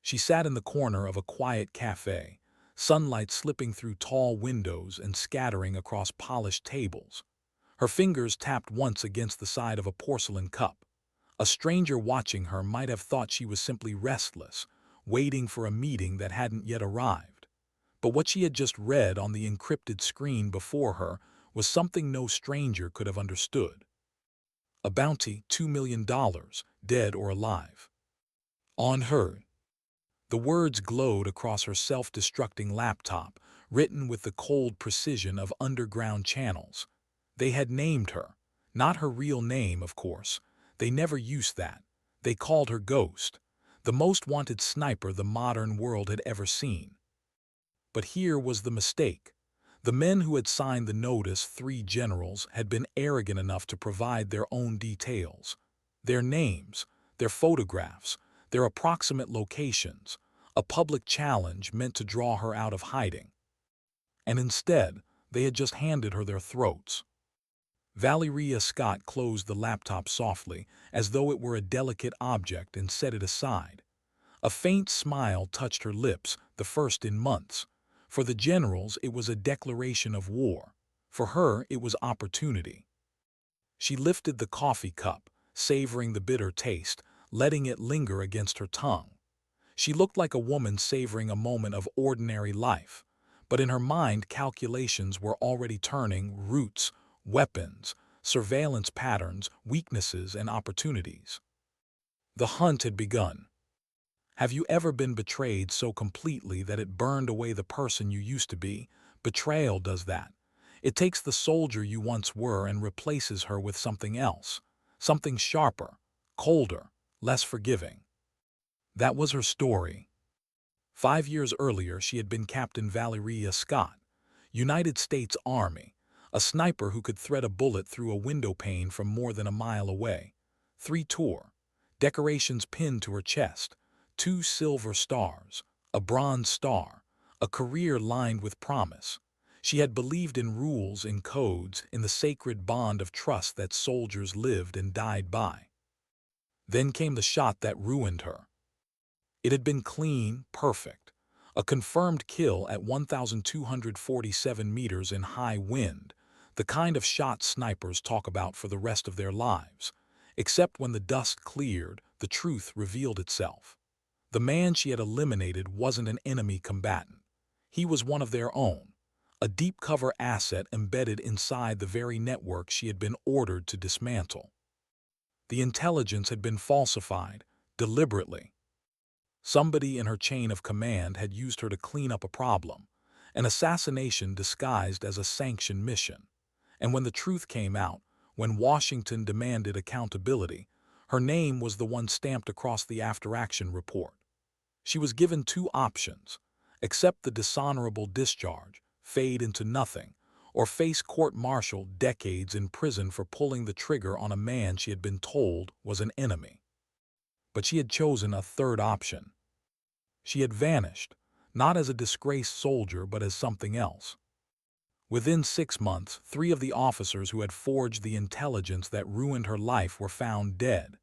She sat in the corner of a quiet cafe, sunlight slipping through tall windows and scattering across polished tables. Her fingers tapped once against the side of a porcelain cup. A stranger watching her might have thought she was simply restless, waiting for a meeting that hadn't yet arrived. But what she had just read on the encrypted screen before her was something no stranger could have understood. A bounty, $2 million, dead or alive. On her. The words glowed across her self-destructing laptop, written with the cold precision of underground channels. They had named her. Not her real name, of course. They never used that. They called her Ghost, the most wanted sniper the modern world had ever seen. But here was the mistake. The men who had signed the notice, 3 generals, had been arrogant enough to provide their own details. Their names, their photographs, their approximate locations, a public challenge meant to draw her out of hiding. And instead, they had just handed her their throats. Valyriia Scott closed the laptop softly, as though it were a delicate object, and set it aside. A faint smile touched her lips, the first in months. For the generals, it was a declaration of war. For her, it was opportunity. She lifted the coffee cup, savoring the bitter taste, letting it linger against her tongue. She looked like a woman savoring a moment of ordinary life, but in her mind calculations were already turning: routes, weapons, surveillance patterns, weaknesses, and opportunities. The hunt had begun. Have you ever been betrayed so completely that it burned away the person you used to be? Betrayal does that. It takes the soldier you once were and replaces her with something else, something sharper, colder, less forgiving. That was her story. 5 years earlier, she had been Captain Valyriia Scott, United States Army, a sniper who could thread a bullet through a window pane from more than a mile away. 3 tour, decorations pinned to her chest, 2 silver stars, a bronze star, a career lined with promise. She had believed in rules, in codes, in the sacred bond of trust that soldiers lived and died by. Then came the shot that ruined her. It had been clean, perfect, a confirmed kill at 1,247 meters in high wind, the kind of shot snipers talk about for the rest of their lives. Except when the dust cleared, the truth revealed itself. The man she had eliminated wasn't an enemy combatant. He was one of their own, a deep-cover asset embedded inside the very network she had been ordered to dismantle. The intelligence had been falsified, deliberately. Somebody in her chain of command had used her to clean up a problem, an assassination disguised as a sanctioned mission. And when the truth came out, when Washington demanded accountability, her name was the one stamped across the after-action report. She was given 2 options: accept the dishonorable discharge, fade into nothing, or face court-martial, decades in prison for pulling the trigger on a man she had been told was an enemy. But she had chosen a third option. She had vanished, not as a disgraced soldier but as something else. Within 6 months, 3 of the officers who had forged the intelligence that ruined her life were found dead.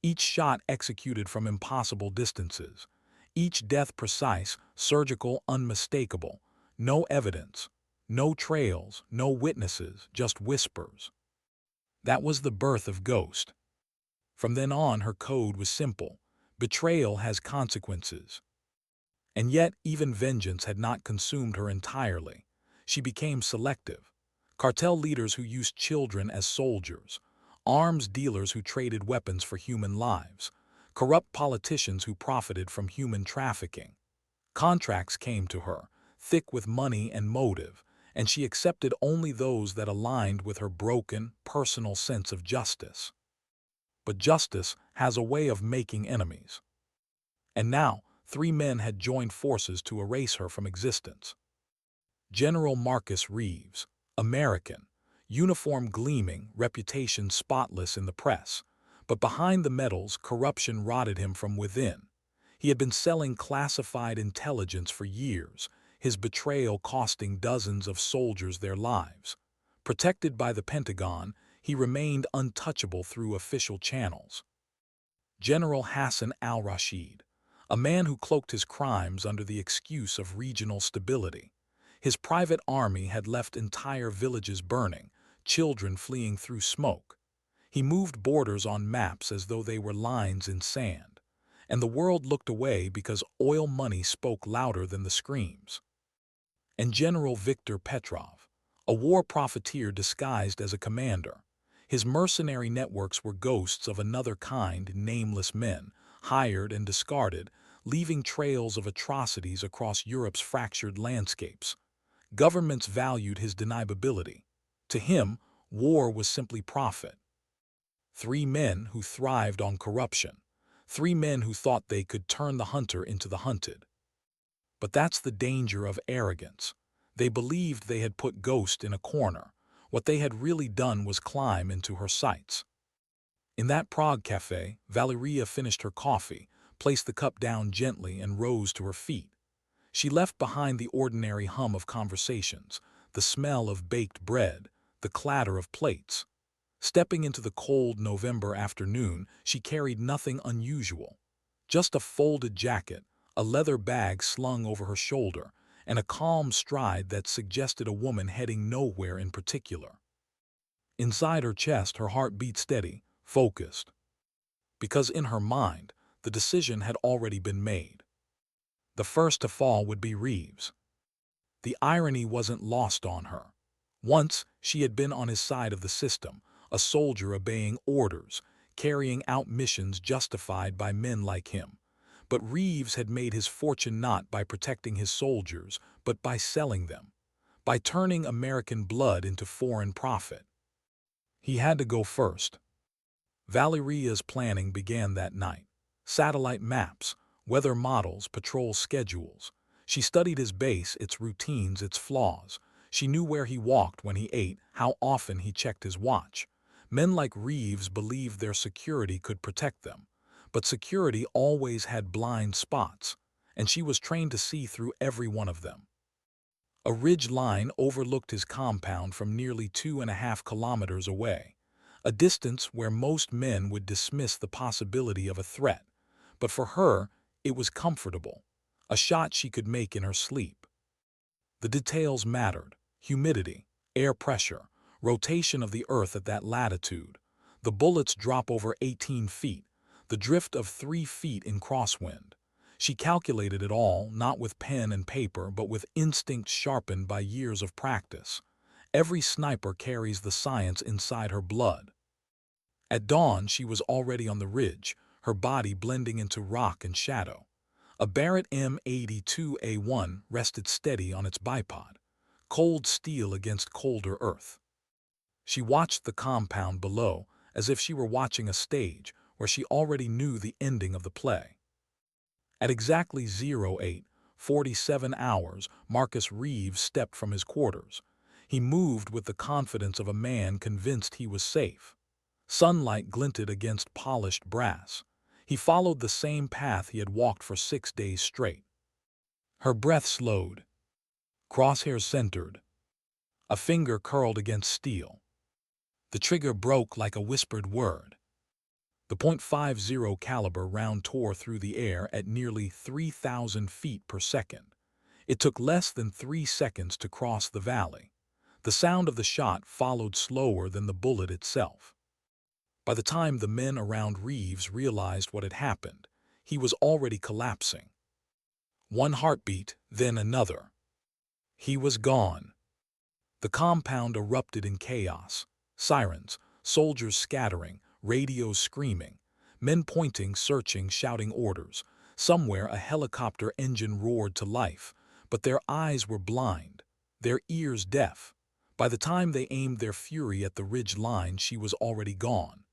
Each shot executed from impossible distances. Each death precise, surgical, unmistakable. No evidence, no trails, no witnesses, just whispers. That was the birth of Ghost. From then on, her code was simple: betrayal has consequences. And yet, even vengeance had not consumed her entirely. She became selective. Cartel leaders who used children as soldiers, arms dealers who traded weapons for human lives, corrupt politicians who profited from human trafficking. Contracts came to her, thick with money and motive, and she accepted only those that aligned with her broken, personal sense of justice. But justice has a way of making enemies. And now, 3 men had joined forces to erase her from existence. General Marcus Reeves, American, uniform gleaming, reputation spotless in the press. But behind the medals, corruption rotted him from within. He had been selling classified intelligence for years, his betrayal costing dozens of soldiers their lives. Protected by the Pentagon, he remained untouchable through official channels. General Hassan al-Rashid, a man who cloaked his crimes under the excuse of regional stability. His private army had left entire villages burning, children fleeing through smoke. He moved borders on maps as though they were lines in sand, and the world looked away because oil money spoke louder than the screams. And General Viktor Petrov, a war profiteer disguised as a commander. His mercenary networks were ghosts of another kind, nameless men, hired and discarded, leaving trails of atrocities across Europe's fractured landscapes. Governments valued his deniability. To him, war was simply profit. Three men who thrived on corruption. Three men who thought they could turn the hunter into the hunted. But that's the danger of arrogance. They believed they had put Ghost in a corner. What they had really done was climb into her sights. In that Prague cafe, Valyriia finished her coffee, placed the cup down gently, and rose to her feet. She left behind the ordinary hum of conversations, the smell of baked bread, the clatter of plates. Stepping into the cold November afternoon, she carried nothing unusual. Just a folded jacket, a leather bag slung over her shoulder, and a calm stride that suggested a woman heading nowhere in particular. Inside her chest, her heart beat steady, focused. Because in her mind, the decision had already been made. The first to fall would be Reeves. The irony wasn't lost on her. Once, she had been on his side of the system, a soldier obeying orders, carrying out missions justified by men like him. But Reeves had made his fortune not by protecting his soldiers, but by selling them, by turning American blood into foreign profit. He had to go first. Valyria's planning began that night. Satellite maps, weather models, patrol schedules. She studied his base, its routines, its flaws. She knew where he walked when he ate, how often he checked his watch. Men like Reeves believed their security could protect them. But security always had blind spots, and she was trained to see through every one of them. A ridge line overlooked his compound from nearly 2.5 kilometers away, a distance where most men would dismiss the possibility of a threat. But for her, it was comfortable, a shot she could make in her sleep. The details mattered: humidity, air pressure, rotation of the earth at that latitude. The bullets drop over 18 feet, the drift of 3 feet in crosswind. She calculated it all, not with pen and paper, but with instinct sharpened by years of practice. Every sniper carries the science inside her blood. At dawn, she was already on the ridge, her body blending into rock and shadow. A Barrett M82A1 rested steady on its bipod, cold steel against colder earth. She watched the compound below as if she were watching a stage where she already knew the ending of the play. At exactly 08:47 hours, Marcus Reeves stepped from his quarters. He moved with the confidence of a man convinced he was safe. Sunlight glinted against polished brass. He followed the same path he had walked for 6 days straight. Her breath slowed. Crosshairs centered. A finger curled against steel. The trigger broke like a whispered word. The .50 caliber round tore through the air at nearly 3,000 feet per second. It took less than 3 seconds to cross the valley. The sound of the shot followed slower than the bullet itself. By the time the men around Reeves realized what had happened, he was already collapsing. One heartbeat, then another. He was gone. The compound erupted in chaos. Sirens, soldiers scattering, radios screaming, men pointing, searching, shouting orders. Somewhere a helicopter engine roared to life, but their eyes were blind, their ears deaf. By the time they aimed their fury at the ridge line, she was already gone.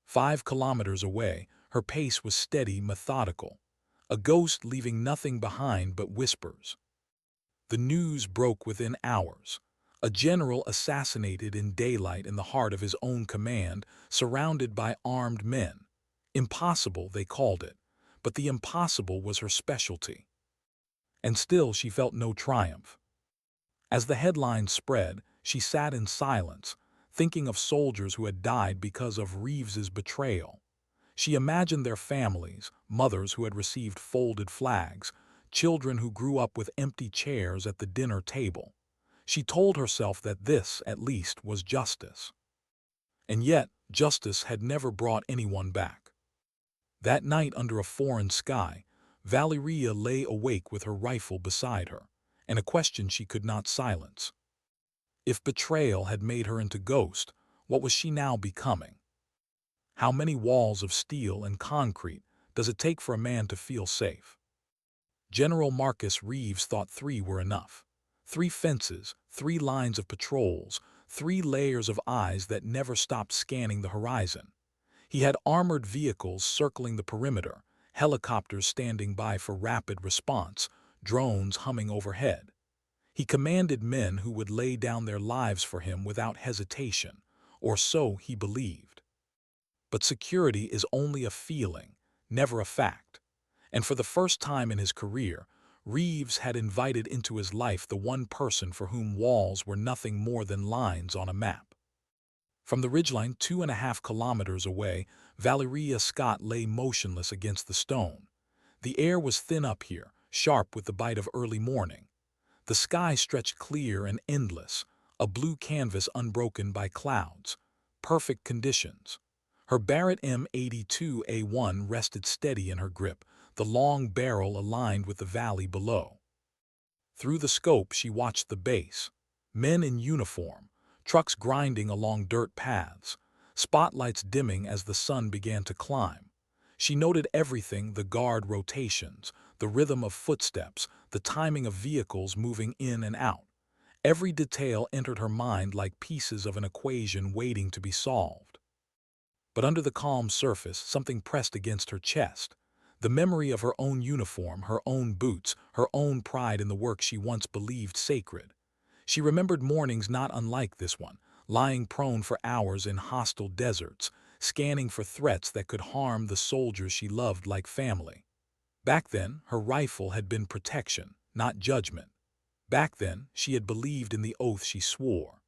5 kilometers away, her pace was steady, methodical, a ghost leaving nothing behind but whispers. The news broke within hours. A general assassinated in daylight in the heart of his own command, surrounded by armed men. Impossible, they called it, but the impossible was her specialty. And still she felt no triumph. As the headlines spread, she sat in silence, thinking of soldiers who had died because of Reeves's betrayal. She imagined their families, mothers who had received folded flags, children who grew up with empty chairs at the dinner table. She told herself that this, at least, was justice. And yet, justice had never brought anyone back. That night under a foreign sky, Valyriia lay awake with her rifle beside her, and a question she could not silence. If betrayal had made her into ghost, what was she now becoming? How many walls of steel and concrete does it take for a man to feel safe? General Marcus Reeves thought 3 were enough. 3 fences, 3 lines of patrols, 3 layers of eyes that never stopped scanning the horizon. He had armored vehicles circling the perimeter, helicopters standing by for rapid response, drones humming overhead. He commanded men who would lay down their lives for him without hesitation, or so he believed. But security is only a feeling, never a fact. And for the first time in his career, Reeves had invited into his life the one person for whom walls were nothing more than lines on a map. From the ridgeline 2.5 kilometers away, Valyriia Scott lay motionless against the stone. The air was thin up here, sharp with the bite of early morning. The sky stretched clear and endless, a blue canvas unbroken by clouds. Perfect conditions. Her Barrett M82A1 rested steady in her grip, the long barrel aligned with the valley below. Through the scope she watched the base. Men in uniform, trucks grinding along dirt paths, spotlights dimming as the sun began to climb. She noted everything: the guard rotations, the rhythm of footsteps, the timing of vehicles moving in and out. Every detail entered her mind like pieces of an equation waiting to be solved. But under the calm surface, something pressed against her chest. The memory of her own uniform, her own boots, her own pride in the work she once believed sacred. She remembered mornings not unlike this one, lying prone for hours in hostile deserts, scanning for threats that could harm the soldiers she loved like family. Back then, her rifle had been protection, not judgment. Back then, she had believed in the oath she swore.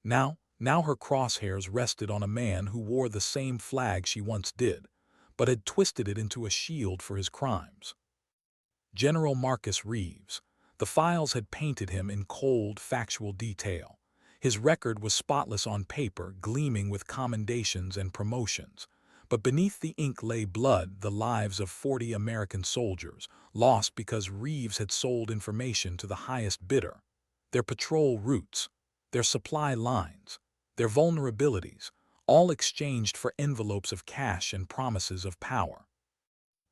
Now her crosshairs rested on a man who wore the same flag she once did, but had twisted it into a shield for his crimes. General Marcus Reeves. The files had painted him in cold, factual detail. His record was spotless on paper, gleaming with commendations and promotions. But beneath the ink lay blood, the lives of 40 American soldiers, lost because Reeves had sold information to the highest bidder. Their patrol routes, their supply lines, their vulnerabilities, all exchanged for envelopes of cash and promises of power.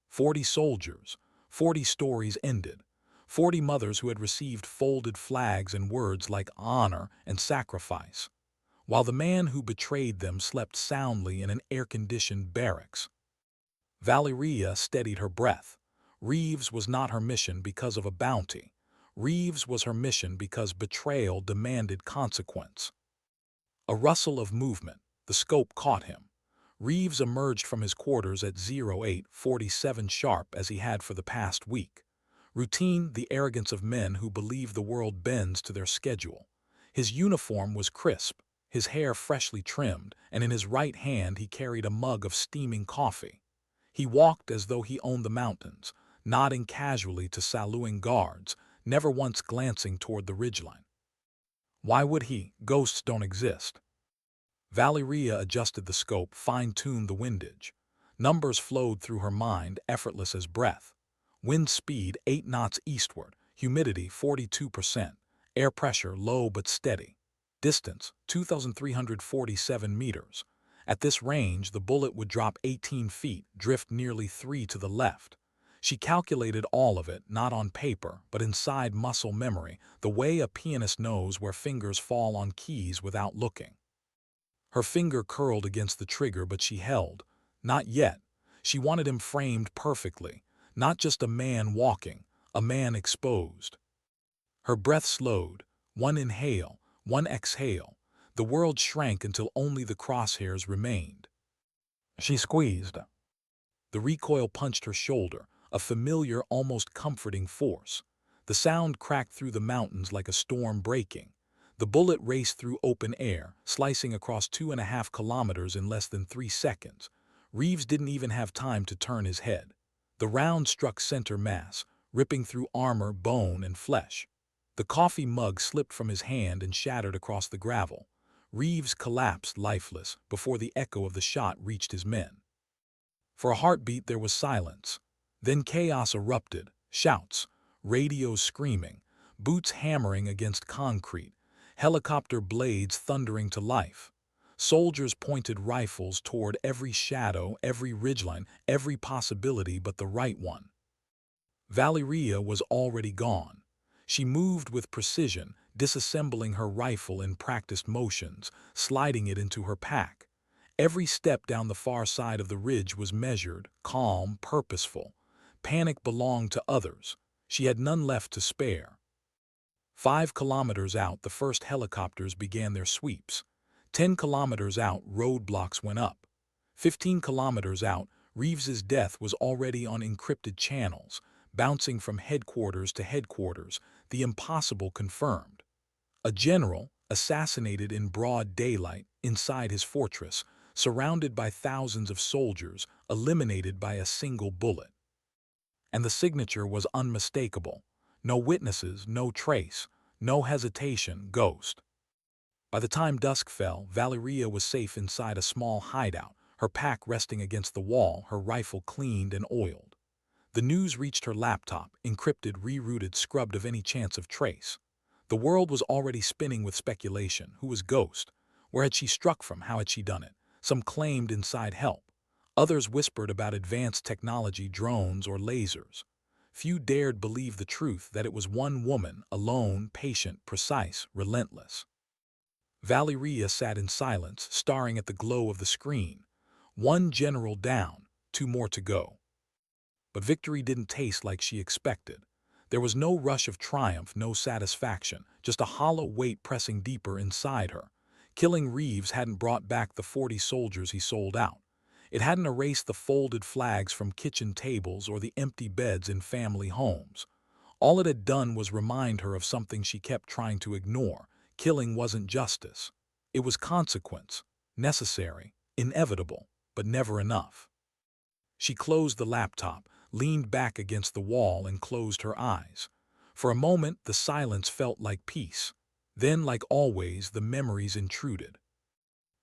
40 soldiers, 40 stories ended, 40 mothers who had received folded flags and words like honor and sacrifice, while the man who betrayed them slept soundly in an air-conditioned barracks. Valyriia steadied her breath. Reeves was not her mission because of a bounty. Reeves was her mission because betrayal demanded consequence. A rustle of movement. The scope caught him. Reeves emerged from his quarters at 08:47 sharp as he had for the past week. Routine, the arrogance of men who believe the world bends to their schedule. His uniform was crisp, his hair freshly trimmed, and in his right hand he carried a mug of steaming coffee. He walked as though he owned the mountains, nodding casually to saluting guards, never once glancing toward the ridgeline. Why would he? Ghosts don't exist. Valyriia adjusted the scope, fine-tuned the windage. Numbers flowed through her mind, effortless as breath. Wind speed 8 knots eastward, humidity 42%, air pressure low but steady. Distance 2,347 meters. At this range, the bullet would drop 18 feet, drift nearly 3 to the left. She calculated all of it, not on paper, but inside muscle memory, the way a pianist knows where fingers fall on keys without looking. Her finger curled against the trigger, but she held. Not yet. She wanted him framed perfectly, not just a man walking, a man exposed. Her breath slowed. One inhale, one exhale. The world shrank until only the crosshairs remained. She squeezed. The recoil punched her shoulder, a familiar, almost comforting force. The sound cracked through the mountains like a storm breaking. The bullet raced through open air, slicing across 2.5 kilometers in less than 3 seconds. Reeves didn't even have time to turn his head. The round struck center mass, ripping through armor, bone, and flesh. The coffee mug slipped from his hand and shattered across the gravel. Reeves collapsed lifeless before the echo of the shot reached his men. For a heartbeat there was silence. Then chaos erupted, shouts, radios screaming, boots hammering against concrete, helicopter blades thundering to life. Soldiers pointed rifles toward every shadow, every ridgeline, every possibility but the right one. Valyriia was already gone. She moved with precision, disassembling her rifle in practiced motions, sliding it into her pack. Every step down the far side of the ridge was measured, calm, purposeful. Panic belonged to others. She had none left to spare. 5 kilometers out, the first helicopters began their sweeps. 10 kilometers out, roadblocks went up. 15 kilometers out, Reeves's death was already on encrypted channels, bouncing from headquarters to headquarters, the impossible confirmed. A general, assassinated in broad daylight, inside his fortress, surrounded by thousands of soldiers, eliminated by a single bullet. And the signature was unmistakable. No witnesses, no trace, no hesitation, ghost. By the time dusk fell, Valyriia was safe inside a small hideout, her pack resting against the wall, her rifle cleaned and oiled. The news reached her laptop, encrypted, rerouted, scrubbed of any chance of trace. The world was already spinning with speculation. Who was Ghost? Where had she struck from? How had she done it? Some claimed inside help. Others whispered about advanced technology, drones, or lasers. Few dared believe the truth that it was one woman, alone, patient, precise, relentless. Valyriia sat in silence, staring at the glow of the screen. One general down, 2 more to go. But victory didn't taste like she expected. There was no rush of triumph, no satisfaction, just a hollow weight pressing deeper inside her. Killing Reeves hadn't brought back the 40 soldiers he sold out. It hadn't erased the folded flags from kitchen tables or the empty beds in family homes. All it had done was remind her of something she kept trying to ignore. Killing wasn't justice. It was consequence, necessary, inevitable, but never enough. She closed the laptop, leaned back against the wall, and closed her eyes. For a moment, the silence felt like peace. Then, like always, the memories intruded.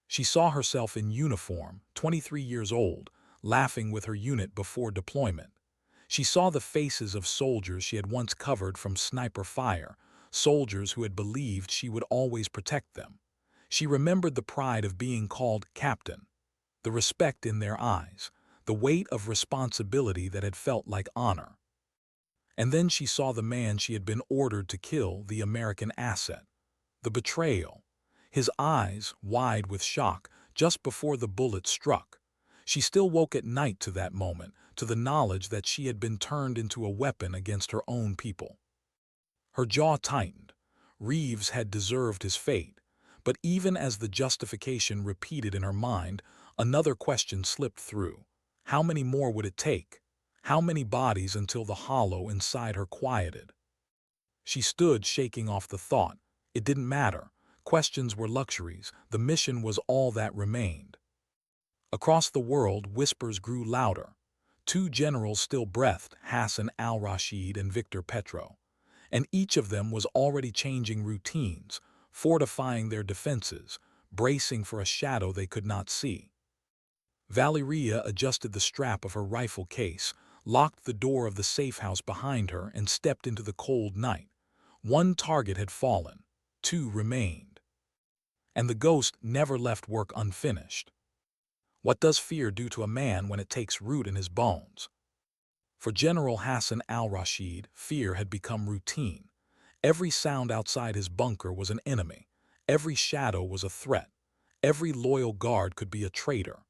She saw herself in uniform, 23 years old, laughing with her unit before deployment. She saw the faces of soldiers she had once covered from sniper fire, soldiers who had believed she would always protect them. She remembered the pride of being called captain, the respect in their eyes, the weight of responsibility that had felt like honor. And then she saw the man she had been ordered to kill, the American asset. The betrayal. His eyes, wide with shock, just before the bullet struck. She still woke at night to that moment, to the knowledge that she had been turned into a weapon against her own people. Her jaw tightened. Reeves had deserved his fate. But even as the justification repeated in her mind, another question slipped through. How many more would it take? How many bodies until the hollow inside her quieted? She stood, shaking off the thought. It didn't matter. Questions were luxuries. The mission was all that remained. Across the world, whispers grew louder. 2 generals still breathed, Hassan al-Rashid and Victor Petro. And each of them was already changing routines, fortifying their defenses, bracing for a shadow they could not see. Valyriia adjusted the strap of her rifle case, locked the door of the safe house behind her, and stepped into the cold night. 1 target had fallen. 2 remained. And the ghost never left work unfinished. What does fear do to a man when it takes root in his bones? For General Hassan al-Rashid, fear had become routine. Every sound outside his bunker was an enemy. Every shadow was a threat. Every loyal guard could be a traitor.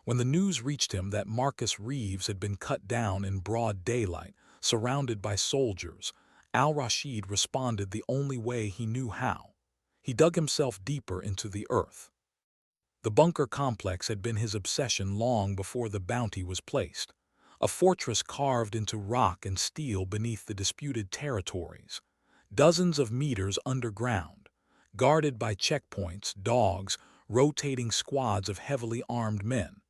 When the news reached him that Marcus Reeves had been cut down in broad daylight, surrounded by soldiers, al-Rashid responded the only way he knew how. He dug himself deeper into the earth. The bunker complex had been his obsession long before the bounty was placed. A fortress carved into rock and steel beneath the disputed territories. Dozens of meters underground, guarded by checkpoints, dogs, rotating squads of heavily armed men.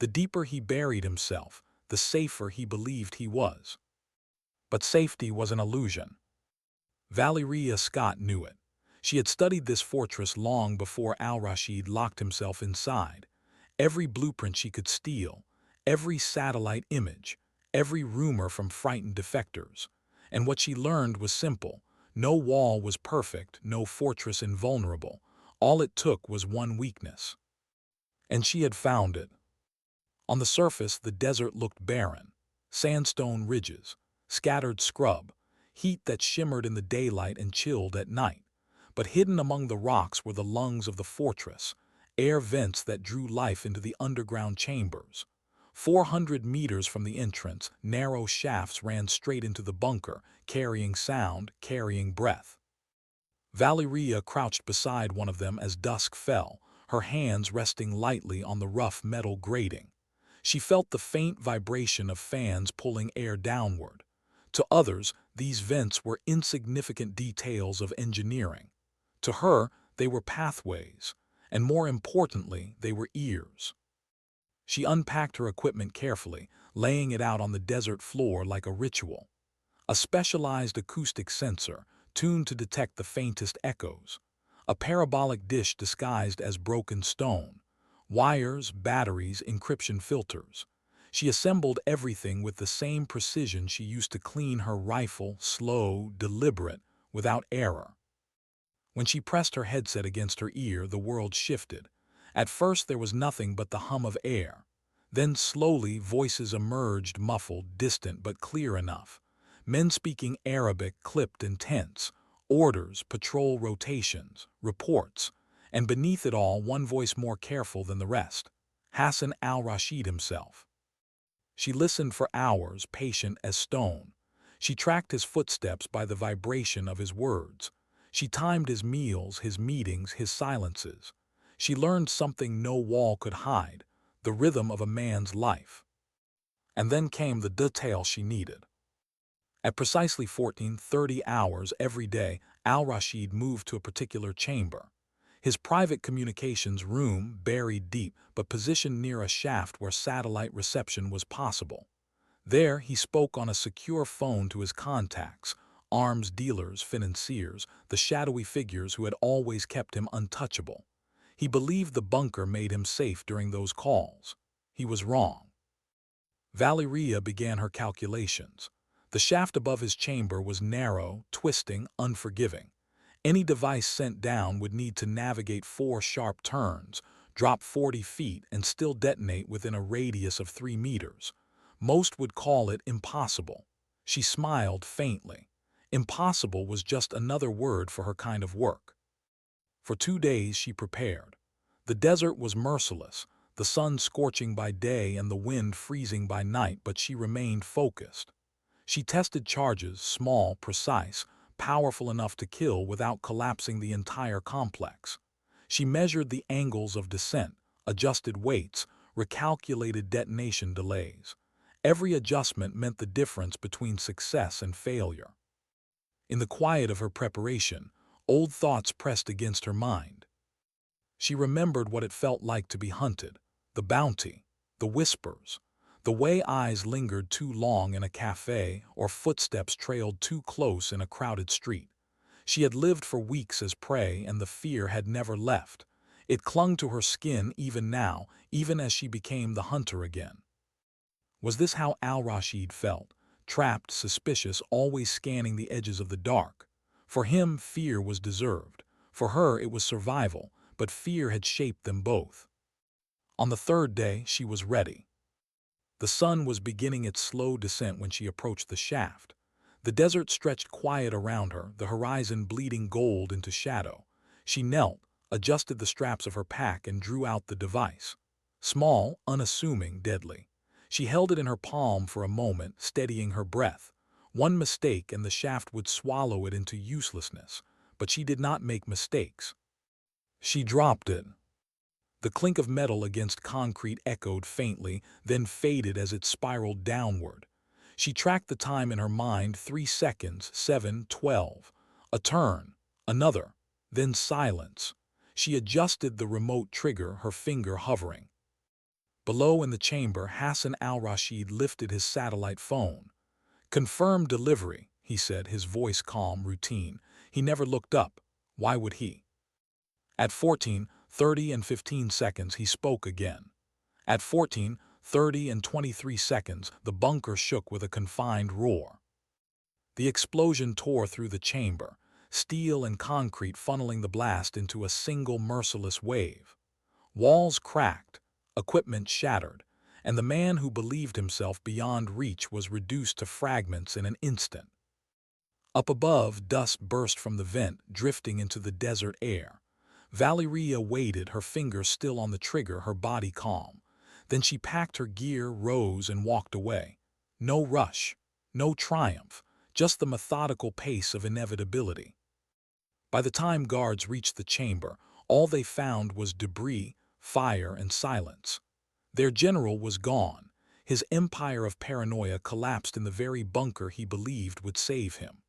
The deeper he buried himself, the safer he believed he was. But safety was an illusion. Valyriia Scott knew it. She had studied this fortress long before Al-Rashid locked himself inside. Every blueprint she could steal, every satellite image, every rumor from frightened defectors. And what she learned was simple. No wall was perfect, no fortress invulnerable. All it took was one weakness. And she had found it. On the surface, the desert looked barren. Sandstone ridges, scattered scrub, heat that shimmered in the daylight and chilled at night. But hidden among the rocks were the lungs of the fortress, air vents that drew life into the underground chambers. 400 meters from the entrance, narrow shafts ran straight into the bunker, carrying sound, carrying breath. Valyriia crouched beside one of them as dusk fell, her hands resting lightly on the rough metal grating. She felt the faint vibration of fans pulling air downward. To others, these vents were insignificant details of engineering. To her, they were pathways, and more importantly, they were ears. She unpacked her equipment carefully, laying it out on the desert floor like a ritual. A specialized acoustic sensor, tuned to detect the faintest echoes. A parabolic dish disguised as broken stone. Wires, batteries, encryption filters. She assembled everything with the same precision she used to clean her rifle, slow, deliberate, without error. When she pressed her headset against her ear, the world shifted. At first there was nothing but the hum of air. Then slowly voices emerged, muffled, distant, but clear enough. Men speaking Arabic, clipped and tense. Orders, patrol rotations, reports. And beneath it all, one voice more careful than the rest. Hassan al-Rashid himself. She listened for hours, patient as stone. She tracked his footsteps by the vibration of his words. She timed his meals, his meetings, his silences. She learned something no wall could hide, the rhythm of a man's life. And then came the detail she needed. At precisely 14:30 hours every day, Al-Rashid moved to a particular chamber. His private communications room, buried deep, but positioned near a shaft where satellite reception was possible. There, he spoke on a secure phone to his contacts, arms dealers, financiers, the shadowy figures who had always kept him untouchable. He believed the bunker made him safe during those calls. He was wrong. Valyriia began her calculations. The shaft above his chamber was narrow, twisting, unforgiving. Any device sent down would need to navigate 4 sharp turns, drop 40 feet, and still detonate within a radius of 3 meters. Most would call it impossible. She smiled faintly. Impossible was just another word for her kind of work. For 2 days she prepared. The desert was merciless, the sun scorching by day and the wind freezing by night, but she remained focused. She tested charges, small, precise, powerful enough to kill without collapsing the entire complex. She measured the angles of descent, adjusted weights, recalculated detonation delays. Every adjustment meant the difference between success and failure. In the quiet of her preparation, old thoughts pressed against her mind. She remembered what it felt like to be hunted, the bounty, the whispers, the way eyes lingered too long in a cafe or footsteps trailed too close in a crowded street. She had lived for weeks as prey, and the fear had never left. It clung to her skin even now, even as she became the hunter again. Was this how Al-Rashid felt? Trapped, suspicious, always scanning the edges of the dark. For him, fear was deserved. For her, it was survival, but fear had shaped them both. On the 3rd day, she was ready. The sun was beginning its slow descent when she approached the shaft. The desert stretched quiet around her, the horizon bleeding gold into shadow. She knelt, adjusted the straps of her pack, and drew out the device. Small, unassuming, deadly. She held it in her palm for a moment, steadying her breath. One mistake and the shaft would swallow it into uselessness, but she did not make mistakes. She dropped it. The clink of metal against concrete echoed faintly, then faded as it spiraled downward. She tracked the time in her mind, 3 seconds, 7, 12. A turn, another, then silence. She adjusted the remote trigger, her finger hovering. Below in the chamber, Hassan al-Rashid lifted his satellite phone. "Confirm delivery," he said, his voice calm, routine. He never looked up. Why would he? At 14:30 and 15 seconds, he spoke again. At 14:30 and 23 seconds, the bunker shook with a confined roar. The explosion tore through the chamber, steel and concrete funneling the blast into a single merciless wave. Walls cracked, equipment shattered, and the man who believed himself beyond reach was reduced to fragments in an instant. Up above, dust burst from the vent, drifting into the desert air. Valyriia waited, her fingers still on the trigger, her body calm. Then she packed her gear, rose, and walked away. No rush, no triumph, just the methodical pace of inevitability. By the time guards reached the chamber, all they found was debris, fire, and silence. Their general was gone. His empire of paranoia collapsed in the very bunker he believed would save him.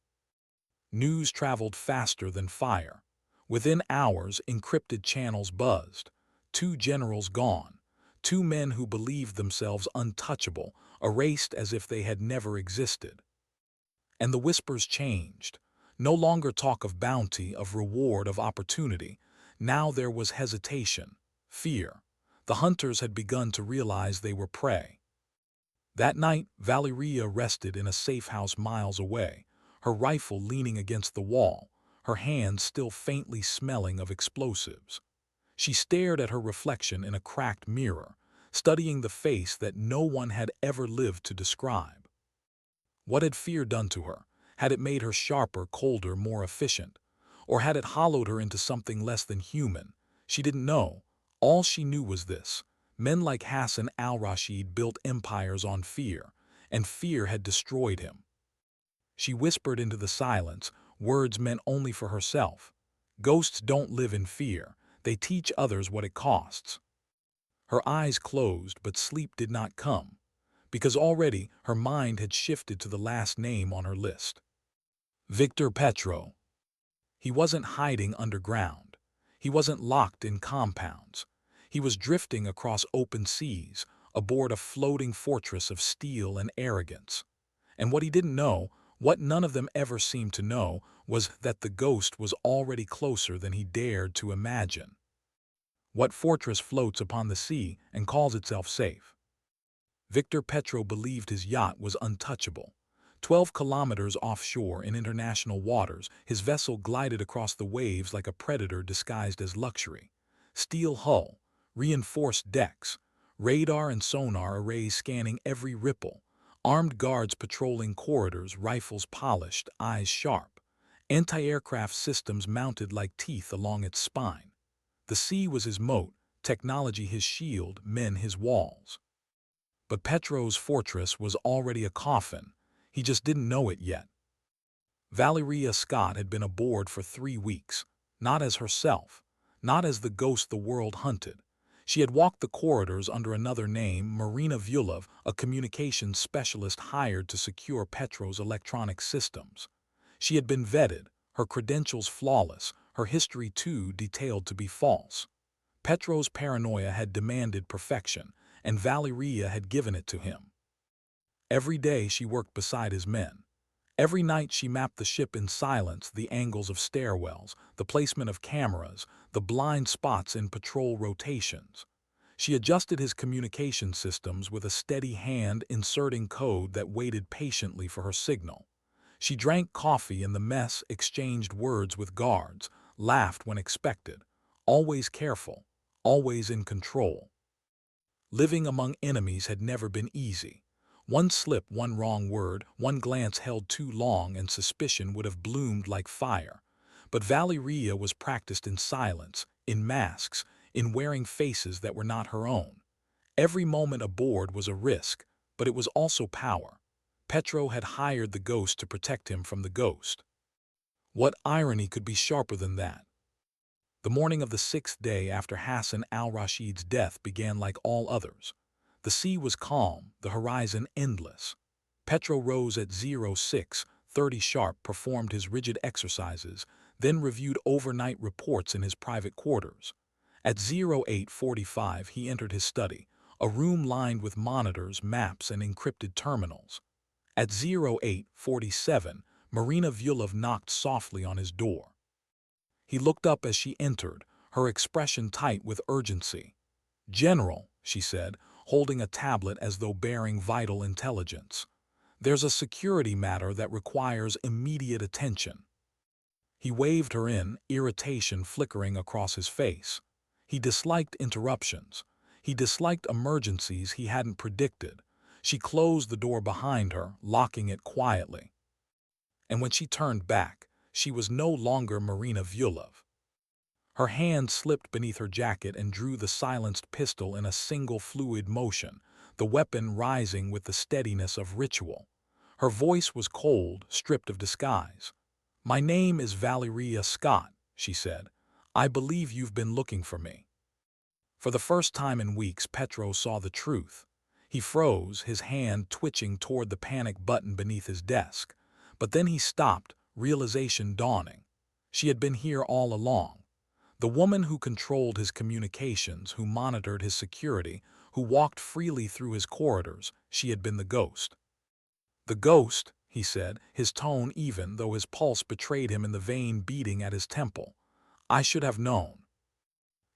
News traveled faster than fire. Within hours, encrypted channels buzzed. 2 generals gone. 2 men who believed themselves untouchable, erased as if they had never existed. And the whispers changed. No longer talk of bounty, of reward, of opportunity. Now there was hesitation, fear. The hunters had begun to realize they were prey. That night, Valyriia rested in a safe house miles away, her rifle leaning against the wall, her hands still faintly smelling of explosives. She stared at her reflection in a cracked mirror, studying the face that no one had ever lived to describe. What had fear done to her? Had it made her sharper, colder, more efficient? Or had it hollowed her into something less than human? She didn't know. All she knew was this: men like Hassan al-Rashid built empires on fear, and fear had destroyed him. She whispered into the silence, words meant only for herself. Ghosts don't live in fear. They teach others what it costs. Her eyes closed, but sleep did not come, because already her mind had shifted to the last name on her list. Victor Petro. He wasn't hiding underground. He wasn't locked in compounds. He was drifting across open seas, aboard a floating fortress of steel and arrogance. And what he didn't know, what none of them ever seemed to know, was that the ghost was already closer than he dared to imagine. What fortress floats upon the sea and calls itself safe? Victor Petro believed his yacht was untouchable. 12 kilometers offshore in international waters, his vessel glided across the waves like a predator disguised as luxury. Steel hull, reinforced decks, radar and sonar arrays scanning every ripple, armed guards patrolling corridors, rifles polished, eyes sharp, anti-aircraft systems mounted like teeth along its spine. The sea was his moat, technology his shield, men his walls. But Petro's fortress was already a coffin. He just didn't know it yet. Valyriia Scott had been aboard for 3 weeks, not as herself, not as the ghost the world hunted. She had walked the corridors under another name, Marina Vulov, a communications specialist hired to secure Petro's electronic systems. She had been vetted, her credentials flawless, her history too detailed to be false. Petro's paranoia had demanded perfection, and Valyriia had given it to him. Every day she worked beside his men. Every night she mapped the ship in silence, the angles of stairwells, the placement of cameras, the blind spots in patrol rotations. She adjusted his communication systems with a steady hand, inserting code that waited patiently for her signal. She drank coffee in the mess, exchanged words with guards, laughed when expected, always careful, always in control. Living among enemies had never been easy. One slip, one wrong word, one glance held too long, and suspicion would have bloomed like fire. But Valyriia was practiced in silence, in masks, in wearing faces that were not her own. Every moment aboard was a risk, but it was also power. Petro had hired the ghost to protect him from the ghost. What irony could be sharper than that? The morning of the 6th day after Hassan al-Rashid's death began like all others. The sea was calm, the horizon endless. Petro rose at 06:30 sharp, performed his rigid exercises, then reviewed overnight reports in his private quarters. At 08:45 he entered his study, a room lined with monitors, maps, and encrypted terminals. At 0847, Marina Vyulov knocked softly on his door. He looked up as she entered, her expression tight with urgency. "General," she said, holding a tablet as though bearing vital intelligence. "There's a security matter that requires immediate attention." He waved her in, irritation flickering across his face. He disliked interruptions. He disliked emergencies he hadn't predicted. She closed the door behind her, locking it quietly. And when she turned back, she was no longer Marina Vyulov. Her hand slipped beneath her jacket and drew the silenced pistol in a single fluid motion, the weapon rising with the steadiness of ritual. Her voice was cold, stripped of disguise. "My name is Valyriia Scott," she said. "I believe you've been looking for me." For the first time in weeks, Petro saw the truth. He froze, his hand twitching toward the panic button beneath his desk. But then he stopped, realization dawning. She had been here all along. The woman who controlled his communications, who monitored his security, who walked freely through his corridors, she had been the ghost. "The ghost," he said, his tone even, though his pulse betrayed him in the vein beating at his temple. "I should have known."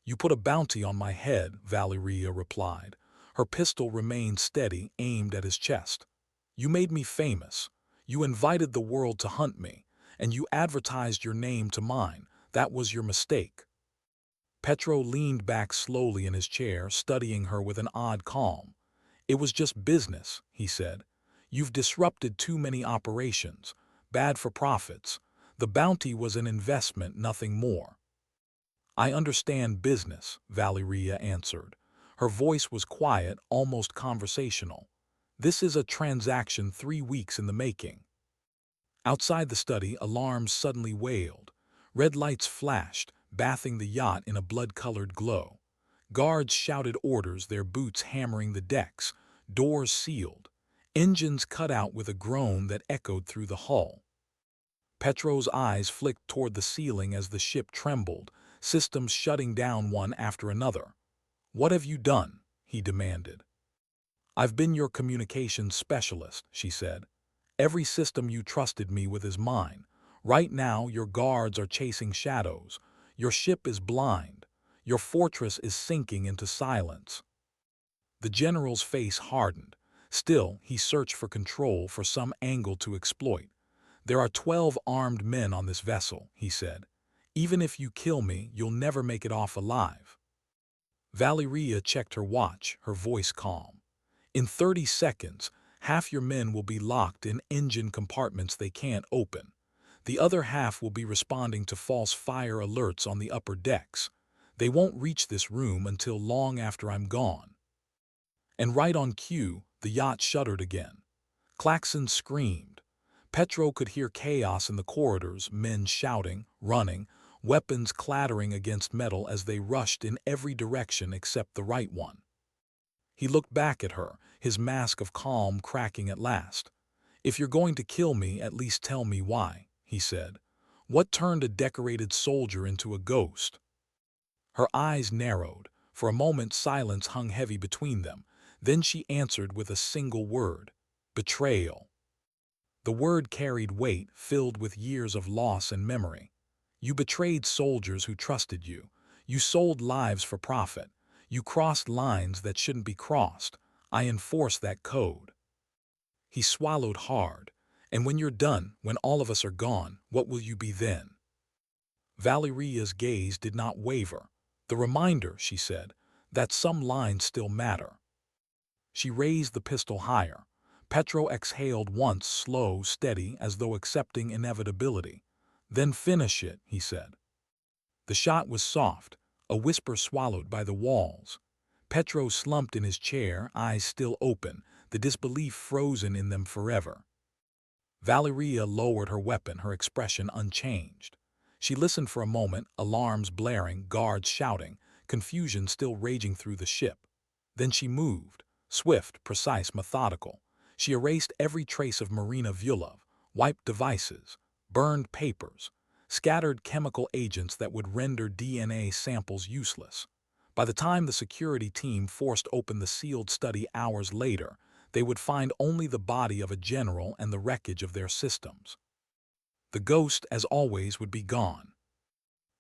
"You put a bounty on my head," Valyriia replied. Her pistol remained steady, aimed at his chest. "You made me famous. You invited the world to hunt me, and you advertised your name to mine. That was your mistake." Petro leaned back slowly in his chair, studying her with an odd calm. "It was just business," he said. "You've disrupted too many operations. Bad for profits. The bounty was an investment, nothing more." "I understand business," Valyriia answered. Her voice was quiet, almost conversational. "This is a transaction 3 weeks in the making." Outside the study, alarms suddenly wailed. Red lights flashed, bathing the yacht in a blood-colored glow. Guards shouted orders, their boots hammering the decks, doors sealed. Engines cut out with a groan that echoed through the hull. Petro's eyes flicked toward the ceiling as the ship trembled, systems shutting down one after another. "What have you done?" he demanded. "I've been your communications specialist," she said. "Every system you trusted me with is mine. Right now, your guards are chasing shadows. Your ship is blind. Your fortress is sinking into silence." The general's face hardened. Still, he searched for control, for some angle to exploit. "There are 12 armed men on this vessel," he said. "Even if you kill me, you'll never make it off alive." Valyriia checked her watch, her voice calm. "In 30 seconds, half your men will be locked in engine compartments they can't open. The other half will be responding to false fire alerts on the upper decks. They won't reach this room until long after I'm gone." And right on cue, the yacht shuddered again. Claxons screamed. Petro could hear chaos in the corridors, men shouting, running, weapons clattering against metal as they rushed in every direction except the right one. He looked back at her, his mask of calm cracking at last. "If you're going to kill me, at least tell me why," he said. "What turned a decorated soldier into a ghost?" Her eyes narrowed. For a moment silence hung heavy between them. Then she answered with a single word: "Betrayal." The word carried weight, filled with years of loss and memory. "You betrayed soldiers who trusted you. You sold lives for profit. You crossed lines that shouldn't be crossed. I enforce that code." He swallowed hard. "And when you're done, when all of us are gone, what will you be then?" Valyria's gaze did not waver. "The reminder," she said, "that some lines still matter." She raised the pistol higher. Petro exhaled once, slow, steady, as though accepting inevitability. "Then finish it," he said. The shot was soft, a whisper swallowed by the walls. Petro slumped in his chair, eyes still open, the disbelief frozen in them forever. Valyriia lowered her weapon, her expression unchanged. She listened for a moment, alarms blaring, guards shouting, confusion still raging through the ship. Then she moved, swift, precise, methodical. She erased every trace of Marina Vyulov, wiped devices, burned papers, scattered chemical agents that would render DNA samples useless. By the time the security team forced open the sealed study hours later, they would find only the body of a general and the wreckage of their systems. The ghost, as always, would be gone.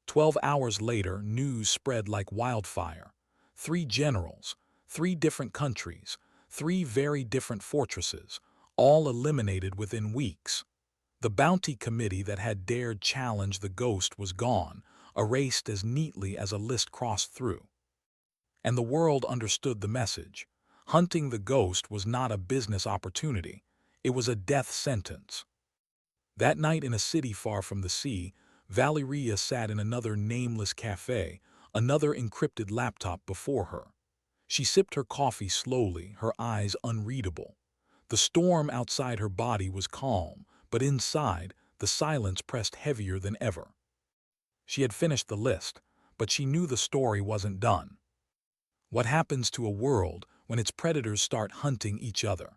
12 hours later, news spread like wildfire. 3 generals, 3 different countries, 3 very different fortresses, all eliminated within weeks. The bounty committee that had dared challenge the ghost was gone, erased as neatly as a list crossed through. And the world understood the message. Hunting the ghost was not a business opportunity. It was a death sentence. That night in a city far from the sea, Valyriia sat in another nameless cafe, another encrypted laptop before her. She sipped her coffee slowly, her eyes unreadable. The storm outside her body was calm, but inside, the silence pressed heavier than ever. She had finished the list, but she knew the story wasn't done. What happens to a world when its predators start hunting each other?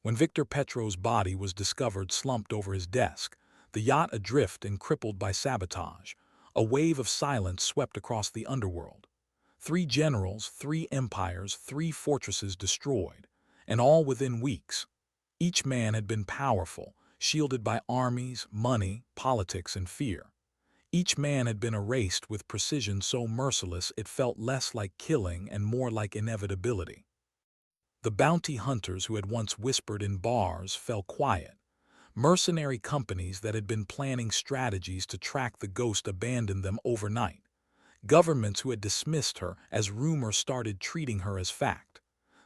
When Victor Petro's body was discovered slumped over his desk, the yacht adrift and crippled by sabotage, a wave of silence swept across the underworld. 3 generals, 3 empires, 3 fortresses destroyed, and all within weeks. Each man had been powerful, shielded by armies, money, politics, and fear. Each man had been erased with precision so merciless it felt less like killing and more like inevitability. The bounty hunters who had once whispered in bars fell quiet. Mercenary companies that had been planning strategies to track the ghost abandoned them overnight. Governments who had dismissed her as rumor started treating her as fact.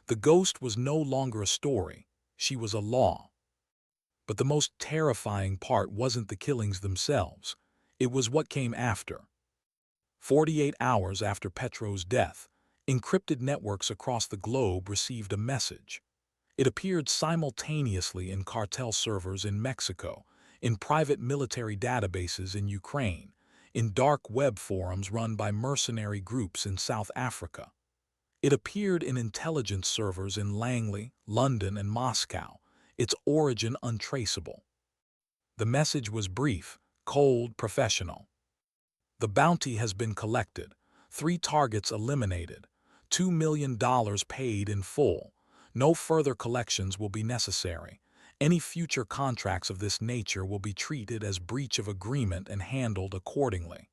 The ghost was no longer a story, she was a law. But the most terrifying part wasn't the killings themselves. It was what came after. 48 hours after Petro's death, encrypted networks across the globe received a message. It appeared simultaneously in cartel servers in Mexico, in private military databases in Ukraine, in dark web forums run by mercenary groups in South Africa. It appeared in intelligence servers in Langley, London, and Moscow, its origin untraceable. The message was brief, cold, professional. The bounty has been collected, 3 targets eliminated, $2 million paid in full. No further collections will be necessary. Any future contracts of this nature will be treated as breach of agreement and handled accordingly.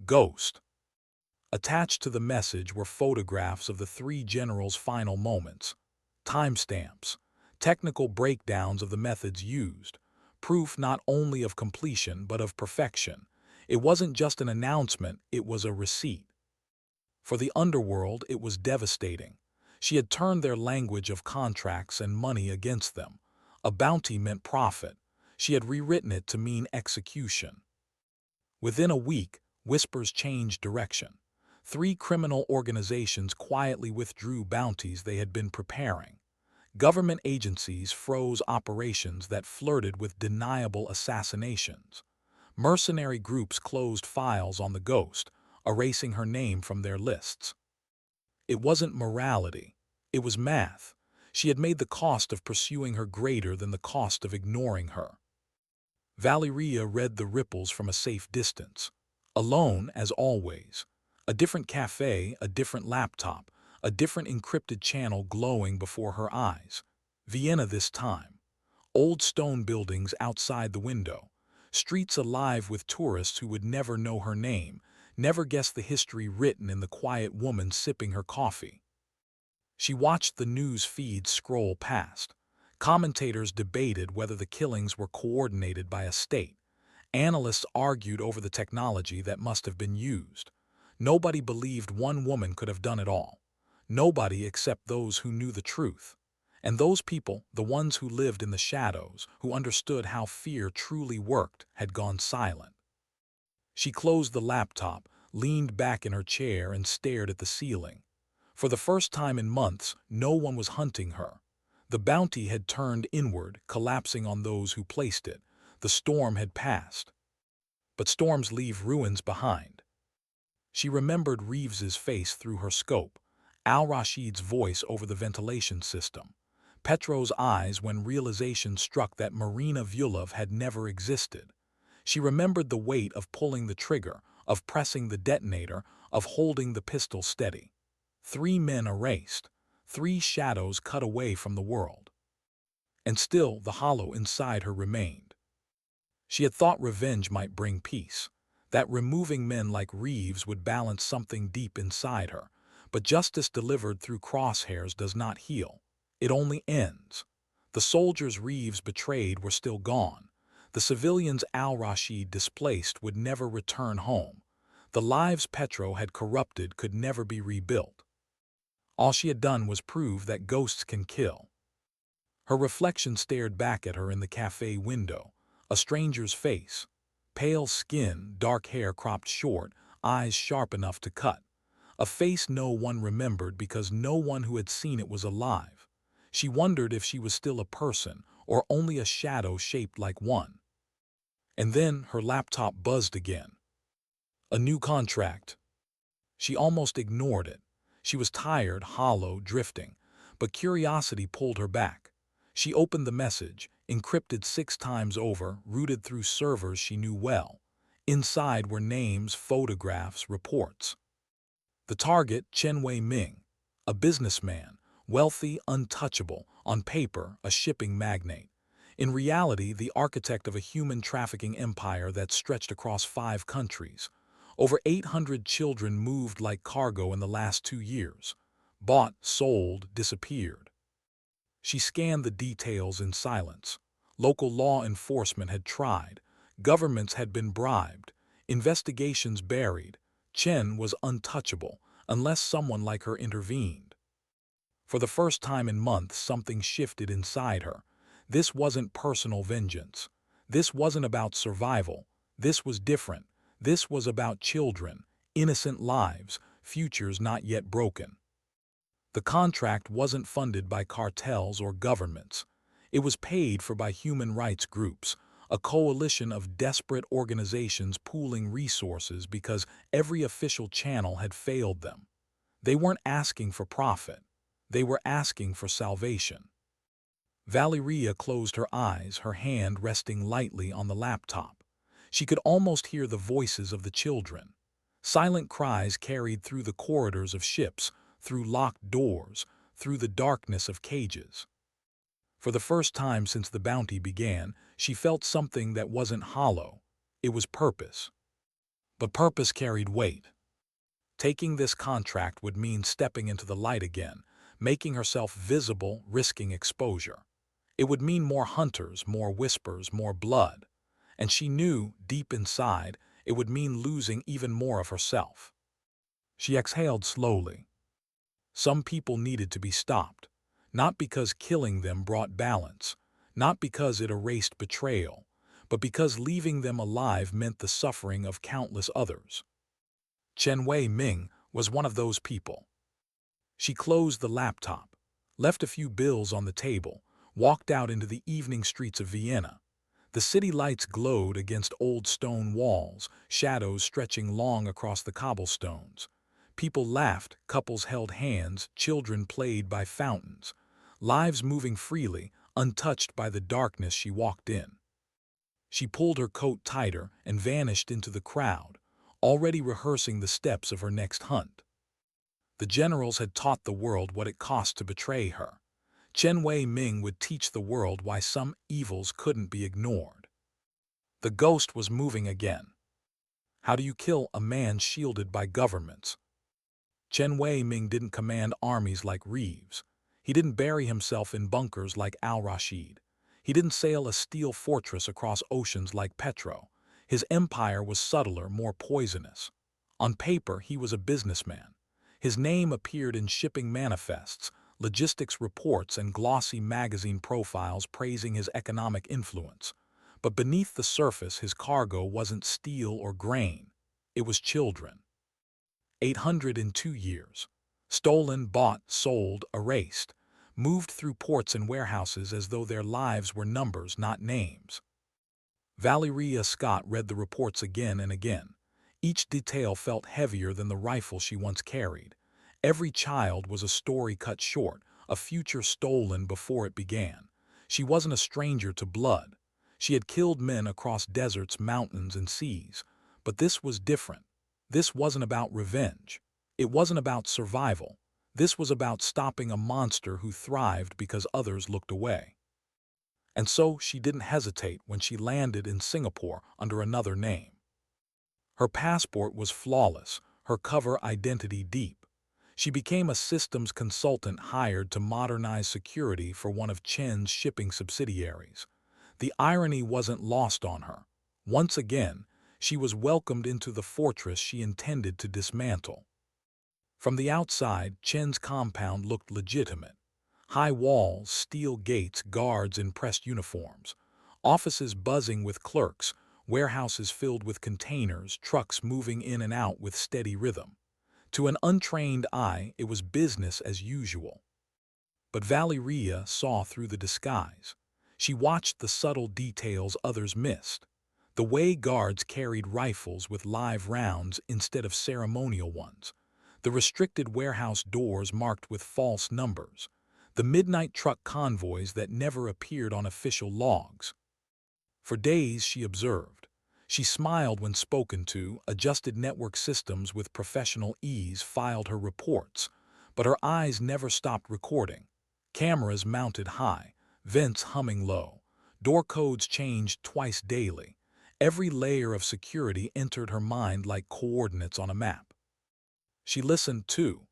Ghost. Attached to the message were photographs of the 3 generals' final moments, timestamps, technical breakdowns of the methods used, proof not only of completion but of perfection. It wasn't just an announcement, it was a receipt. For the underworld, it was devastating. She had turned their language of contracts and money against them. A bounty meant profit. She had rewritten it to mean execution. Within a week, whispers changed direction. 3 criminal organizations quietly withdrew bounties they had been preparing. Government agencies froze operations that flirted with deniable assassinations. Mercenary groups closed files on the ghost, erasing her name from their lists. It wasn't morality. It was math. She had made the cost of pursuing her greater than the cost of ignoring her. Valyriia read the ripples from a safe distance. Alone, as always. A different cafe, a different laptop, a different encrypted channel glowing before her eyes. Vienna this time. Old stone buildings outside the window. Streets alive with tourists who would never know her name, never guess the history written in the quiet woman sipping her coffee. She watched the news feeds scroll past. Commentators debated whether the killings were coordinated by a state. Analysts argued over the technology that must have been used. Nobody believed one woman could have done it all. Nobody except those who knew the truth. And those people, the ones who lived in the shadows, who understood how fear truly worked, had gone silent. She closed the laptop, leaned back in her chair, and stared at the ceiling. For the first time in months, no one was hunting her. The bounty had turned inward, collapsing on those who placed it. The storm had passed. But storms leave ruins behind. She remembered Reeves's face through her scope, Al-Rashid's voice over the ventilation system, Petro's eyes when realization struck that Marina Vulov had never existed. She remembered the weight of pulling the trigger, of pressing the detonator, of holding the pistol steady. 3 men erased, 3 shadows cut away from the world. And still the hollow inside her remained. She had thought revenge might bring peace, that removing men like Reeves would balance something deep inside her, but justice delivered through crosshairs does not heal. It only ends. The soldiers Reeves betrayed were still gone. The civilians al-Rashid displaced would never return home. The lives Petro had corrupted could never be rebuilt. All she had done was prove that ghosts can kill. Her reflection stared back at her in the cafe window, a stranger's face. Pale skin, dark hair cropped short, eyes sharp enough to cut. A face no one remembered because no one who had seen it was alive. She wondered if she was still a person or only a shadow shaped like one. And then her laptop buzzed again. A new contract. She almost ignored it. She was tired, hollow, drifting, but curiosity pulled her back. She opened the message, encrypted 6 times over, routed through servers she knew well. Inside were names, photographs, reports. The target, Chen Ming, a businessman, wealthy, untouchable, on paper, a shipping magnate. In reality, the architect of a human trafficking empire that stretched across 5 countries. Over 800 children moved like cargo in the last 2 years. Bought, sold, disappeared. She scanned the details in silence. Local law enforcement had tried. Governments had been bribed. Investigations buried. Chen was untouchable, unless someone like her intervened. For the first time in months, something shifted inside her. This wasn't personal vengeance. This wasn't about survival. This was different. This was about children, innocent lives, futures not yet broken. The contract wasn't funded by cartels or governments. It was paid for by human rights groups, a coalition of desperate organizations pooling resources because every official channel had failed them. They weren't asking for profit. They were asking for salvation. Valyriia closed her eyes, her hand resting lightly on the laptop. She could almost hear the voices of the children. Silent cries carried through the corridors of ships, through locked doors, through the darkness of cages. For the first time since the bounty began, she felt something that wasn't hollow. It was purpose. But purpose carried weight. Taking this contract would mean stepping into the light again, making herself visible, risking exposure. It would mean more hunters, more whispers, more blood. And she knew, deep inside, it would mean losing even more of herself. She exhaled slowly. Some people needed to be stopped, not because killing them brought balance, not because it erased betrayal, but because leaving them alive meant the suffering of countless others. Chen Ming was one of those people. She closed the laptop, left a few bills on the table, walked out into the evening streets of Vienna. The city lights glowed against old stone walls, shadows stretching long across the cobblestones. People laughed, couples held hands, children played by fountains, lives moving freely, untouched by the darkness she walked in. She pulled her coat tighter and vanished into the crowd, already rehearsing the steps of her next hunt. The generals had taught the world what it cost to betray her. Chen Ming would teach the world why some evils couldn't be ignored. The ghost was moving again. How do you kill a man shielded by governments? Chen Ming didn't command armies like Reeves. He didn't bury himself in bunkers like al-Rashid. He didn't sail a steel fortress across oceans like Petro. His empire was subtler, more poisonous. On paper, he was a businessman. His name appeared in shipping manifests, logistics reports, and glossy magazine profiles praising his economic influence. But beneath the surface, his cargo wasn't steel or grain. It was children. 802 years. Stolen, bought, sold, erased. Moved through ports and warehouses as though their lives were numbers, not names. Valyriia Scott read the reports again and again. Each detail felt heavier than the rifle she once carried. Every child was a story cut short, a future stolen before it began. She wasn't a stranger to blood. She had killed men across deserts, mountains, and seas. But this was different. This wasn't about revenge. It wasn't about survival. This was about stopping a monster who thrived because others looked away. And so she didn't hesitate when she landed in Singapore under another name. Her passport was flawless, her cover identity deep. She became a systems consultant hired to modernize security for one of Chen's shipping subsidiaries. The irony wasn't lost on her. Once again, she was welcomed into the fortress she intended to dismantle. From the outside, Chen's compound looked legitimate. High walls, steel gates, guards in pressed uniforms, offices buzzing with clerks, warehouses filled with containers, trucks moving in and out with steady rhythm. To an untrained eye, it was business as usual. But Valyriia saw through the disguise. She watched the subtle details others missed. The way guards carried rifles with live rounds instead of ceremonial ones. The restricted warehouse doors marked with false numbers. The midnight truck convoys that never appeared on official logs. For days she observed. She smiled when spoken to, adjusted network systems with professional ease, filed her reports. But her eyes never stopped recording. Cameras mounted high, vents humming low. Door codes changed twice daily. Every layer of security entered her mind like coordinates on a map. She listened, too.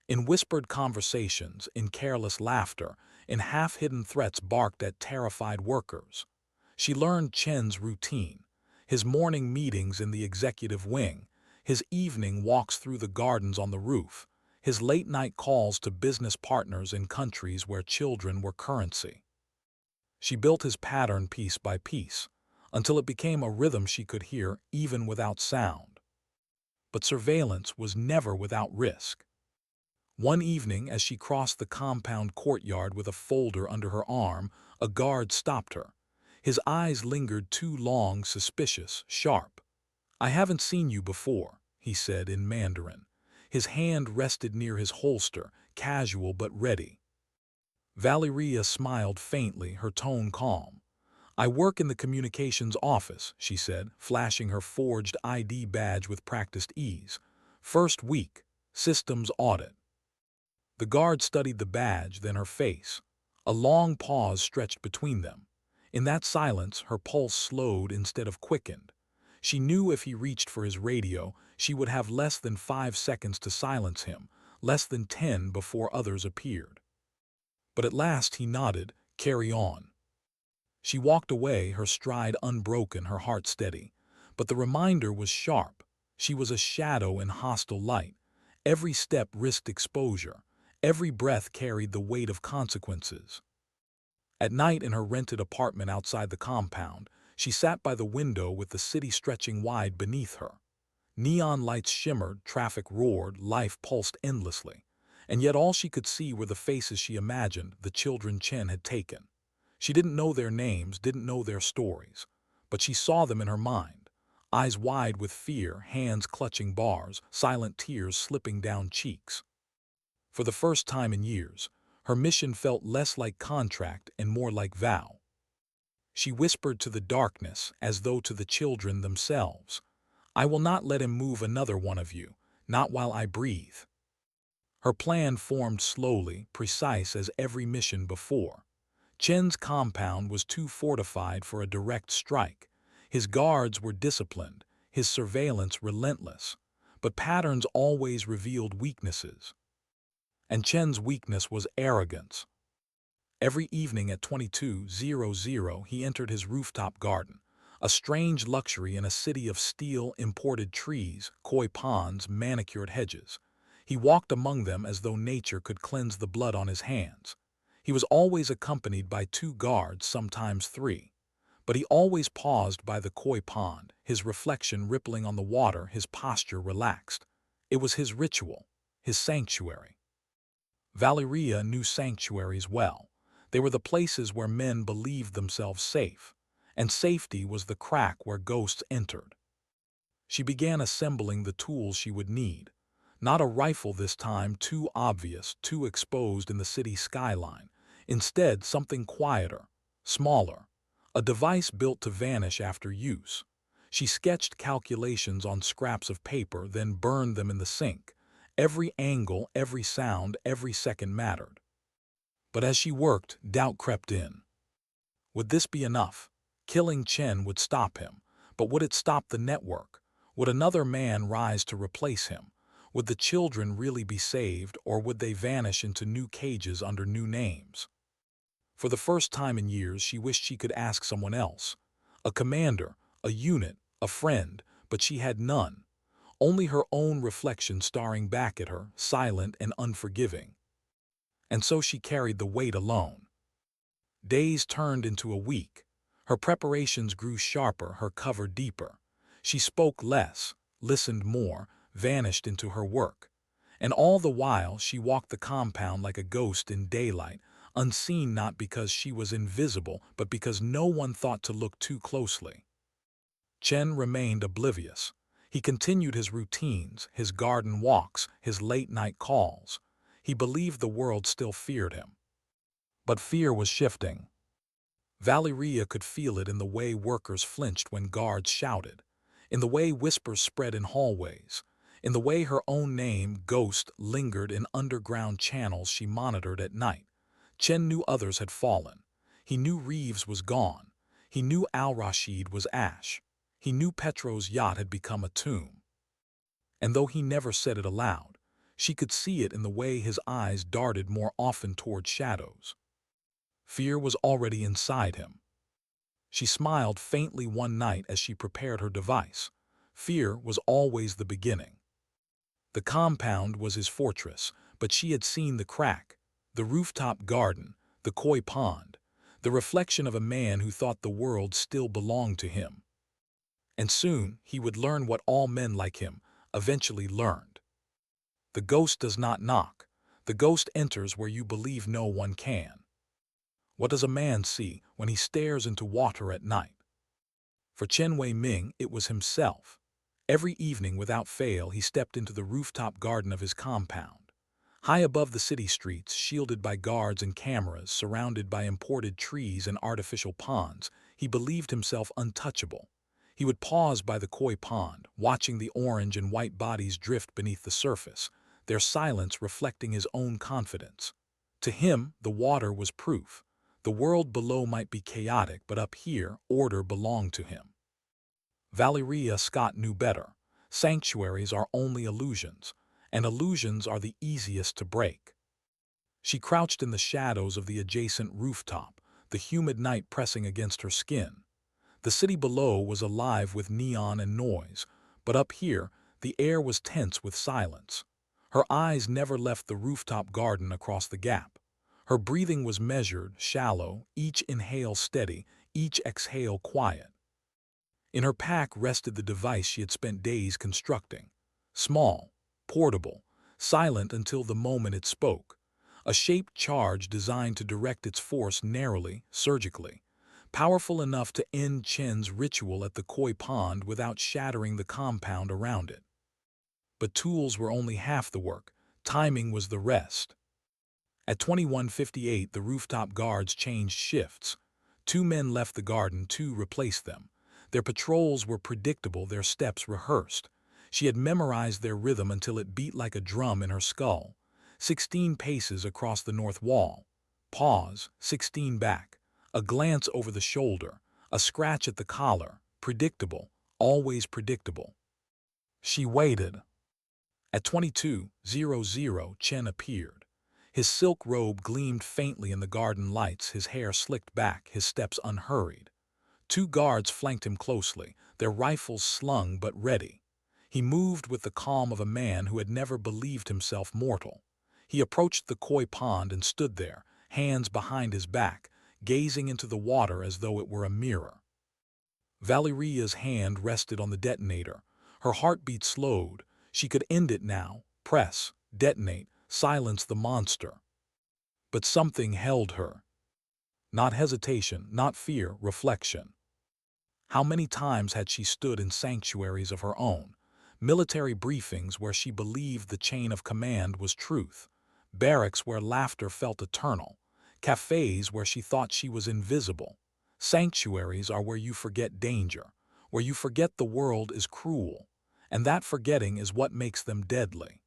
In whispered conversations, in careless laughter, in half-hidden threats barked at terrified workers. She learned Chen's routine, his morning meetings in the executive wing, his evening walks through the gardens on the roof, his late-night calls to business partners in countries where children were currency. She built his pattern piece by piece, until it became a rhythm she could hear even without sound. But surveillance was never without risk. One evening, as she crossed the compound courtyard with a folder under her arm, a guard stopped her. His eyes lingered too long, suspicious, sharp. "I haven't seen you before," he said in Mandarin. His hand rested near his holster, casual but ready. Valyriia smiled faintly, her tone calm. "I work in the communications office," she said, flashing her forged ID badge with practiced ease. "First week, systems audit." The guard studied the badge, then her face. A long pause stretched between them. In that silence, her pulse slowed instead of quickened. She knew if he reached for his radio, she would have less than 5 seconds to silence him, less than 10 before others appeared. But at last he nodded, "Carry on." She walked away, her stride unbroken, her heart steady. But the reminder was sharp. She was a shadow in hostile light. Every step risked exposure. Every breath carried the weight of consequences. At night in her rented apartment outside the compound, she sat by the window with the city stretching wide beneath her. Neon lights shimmered, traffic roared, life pulsed endlessly. And yet all she could see were the faces she imagined, the children Chen had taken. She didn't know their names, didn't know their stories, but she saw them in her mind. Eyes wide with fear, hands clutching bars, silent tears slipping down cheeks. For the first time in years, her mission felt less like contract and more like vow. She whispered to the darkness, as though to the children themselves, "I will not let him move another one of you, not while I breathe." Her plan formed slowly, precise as every mission before. Chen's compound was too fortified for a direct strike. His guards were disciplined, his surveillance relentless. But patterns always revealed weaknesses. And Chen's weakness was arrogance. Every evening at 22:00, he entered his rooftop garden, a strange luxury in a city of steel, imported trees, koi ponds, manicured hedges. He walked among them as though nature could cleanse the blood on his hands. He was always accompanied by 2 guards, sometimes 3. But he always paused by the koi pond, his reflection rippling on the water, his posture relaxed. It was his ritual, his sanctuary. Valyriia knew sanctuaries well. They were the places where men believed themselves safe, and safety was the crack where ghosts entered. She began assembling the tools she would need. Not a rifle this time, too obvious, too exposed in the city skyline. Instead, something quieter, smaller, a device built to vanish after use. She sketched calculations on scraps of paper, then burned them in the sink. Every angle, every sound, every second mattered. But as she worked, doubt crept in. Would this be enough? Killing Chen would stop him, but would it stop the network? Would another man rise to replace him? Would the children really be saved, or would they vanish into new cages under new names? For the first time in years, she wished she could ask someone else. A commander, a unit, a friend, but she had none. Only her own reflection staring back at her, silent and unforgiving. And so she carried the weight alone. Days turned into a week. Her preparations grew sharper, her cover deeper. She spoke less, listened more, vanished into her work. And all the while she walked the compound like a ghost in daylight, unseen not because she was invisible, but because no one thought to look too closely. Chen remained oblivious. He continued his routines, his garden walks, his late-night calls. He believed the world still feared him. But fear was shifting. Valyriia could feel it in the way workers flinched when guards shouted, in the way whispers spread in hallways, in the way her own name, Ghost, lingered in underground channels she monitored at night. Chen knew others had fallen. He knew Reeves was gone. He knew Al-Rashid was ash. He knew Petro's yacht had become a tomb. And though he never said it aloud, she could see it in the way his eyes darted more often toward shadows. Fear was already inside him. She smiled faintly one night as she prepared her device. Fear was always the beginning. The compound was his fortress, but she had seen the crack, the rooftop garden, the koi pond, the reflection of a man who thought the world still belonged to him. And soon he would learn what all men like him eventually learned. The ghost does not knock. The ghost enters where you believe no one can. What does a man see when he stares into water at night? For Chen Wei-ming, it was himself. Every evening without fail he stepped into the rooftop garden of his compound. High above the city streets, shielded by guards and cameras, surrounded by imported trees and artificial ponds, he believed himself untouchable. He would pause by the koi pond, watching the orange and white bodies drift beneath the surface, their silence reflecting his own confidence. To him, the water was proof. The world below might be chaotic, but up here, order belonged to him. Valyriia Scott knew better. Sanctuaries are only illusions, and illusions are the easiest to break. She crouched in the shadows of the adjacent rooftop, the humid night pressing against her skin. The city below was alive with neon and noise, but up here, the air was tense with silence. Her eyes never left the rooftop garden across the gap. Her breathing was measured, shallow, each inhale steady, each exhale quiet. In her pack rested the device she had spent days constructing. Small, portable, silent until the moment it spoke. A shaped charge designed to direct its force narrowly, surgically. Powerful enough to end Chen's ritual at the koi pond without shattering the compound around it. But tools were only half the work. Timing was the rest. At 21:58, the rooftop guards changed shifts. 2 men left the garden, 2 replaced them. Their patrols were predictable, their steps rehearsed. She had memorized their rhythm until it beat like a drum in her skull. 16 paces across the north wall. Pause, 16 back. A glance over the shoulder, a scratch at the collar. Predictable, always predictable. She waited. At 22:00, Chen appeared. His silk robe gleamed faintly in the garden lights, his hair slicked back, his steps unhurried. 2 guards flanked him closely, their rifles slung but ready. He moved with the calm of a man who had never believed himself mortal. He approached the koi pond and stood there, hands behind his back, gazing into the water as though it were a mirror. Valyria's hand rested on the detonator. Her heartbeat slowed. She could end it now, press, detonate, silence the monster. But something held her. Not hesitation, not fear, reflection. How many times had she stood in sanctuaries of her own, military briefings where she believed the chain of command was truth, barracks where laughter felt eternal, cafes where she thought she was invisible. Sanctuaries are where you forget danger, where you forget the world is cruel, and that forgetting is what makes them deadly.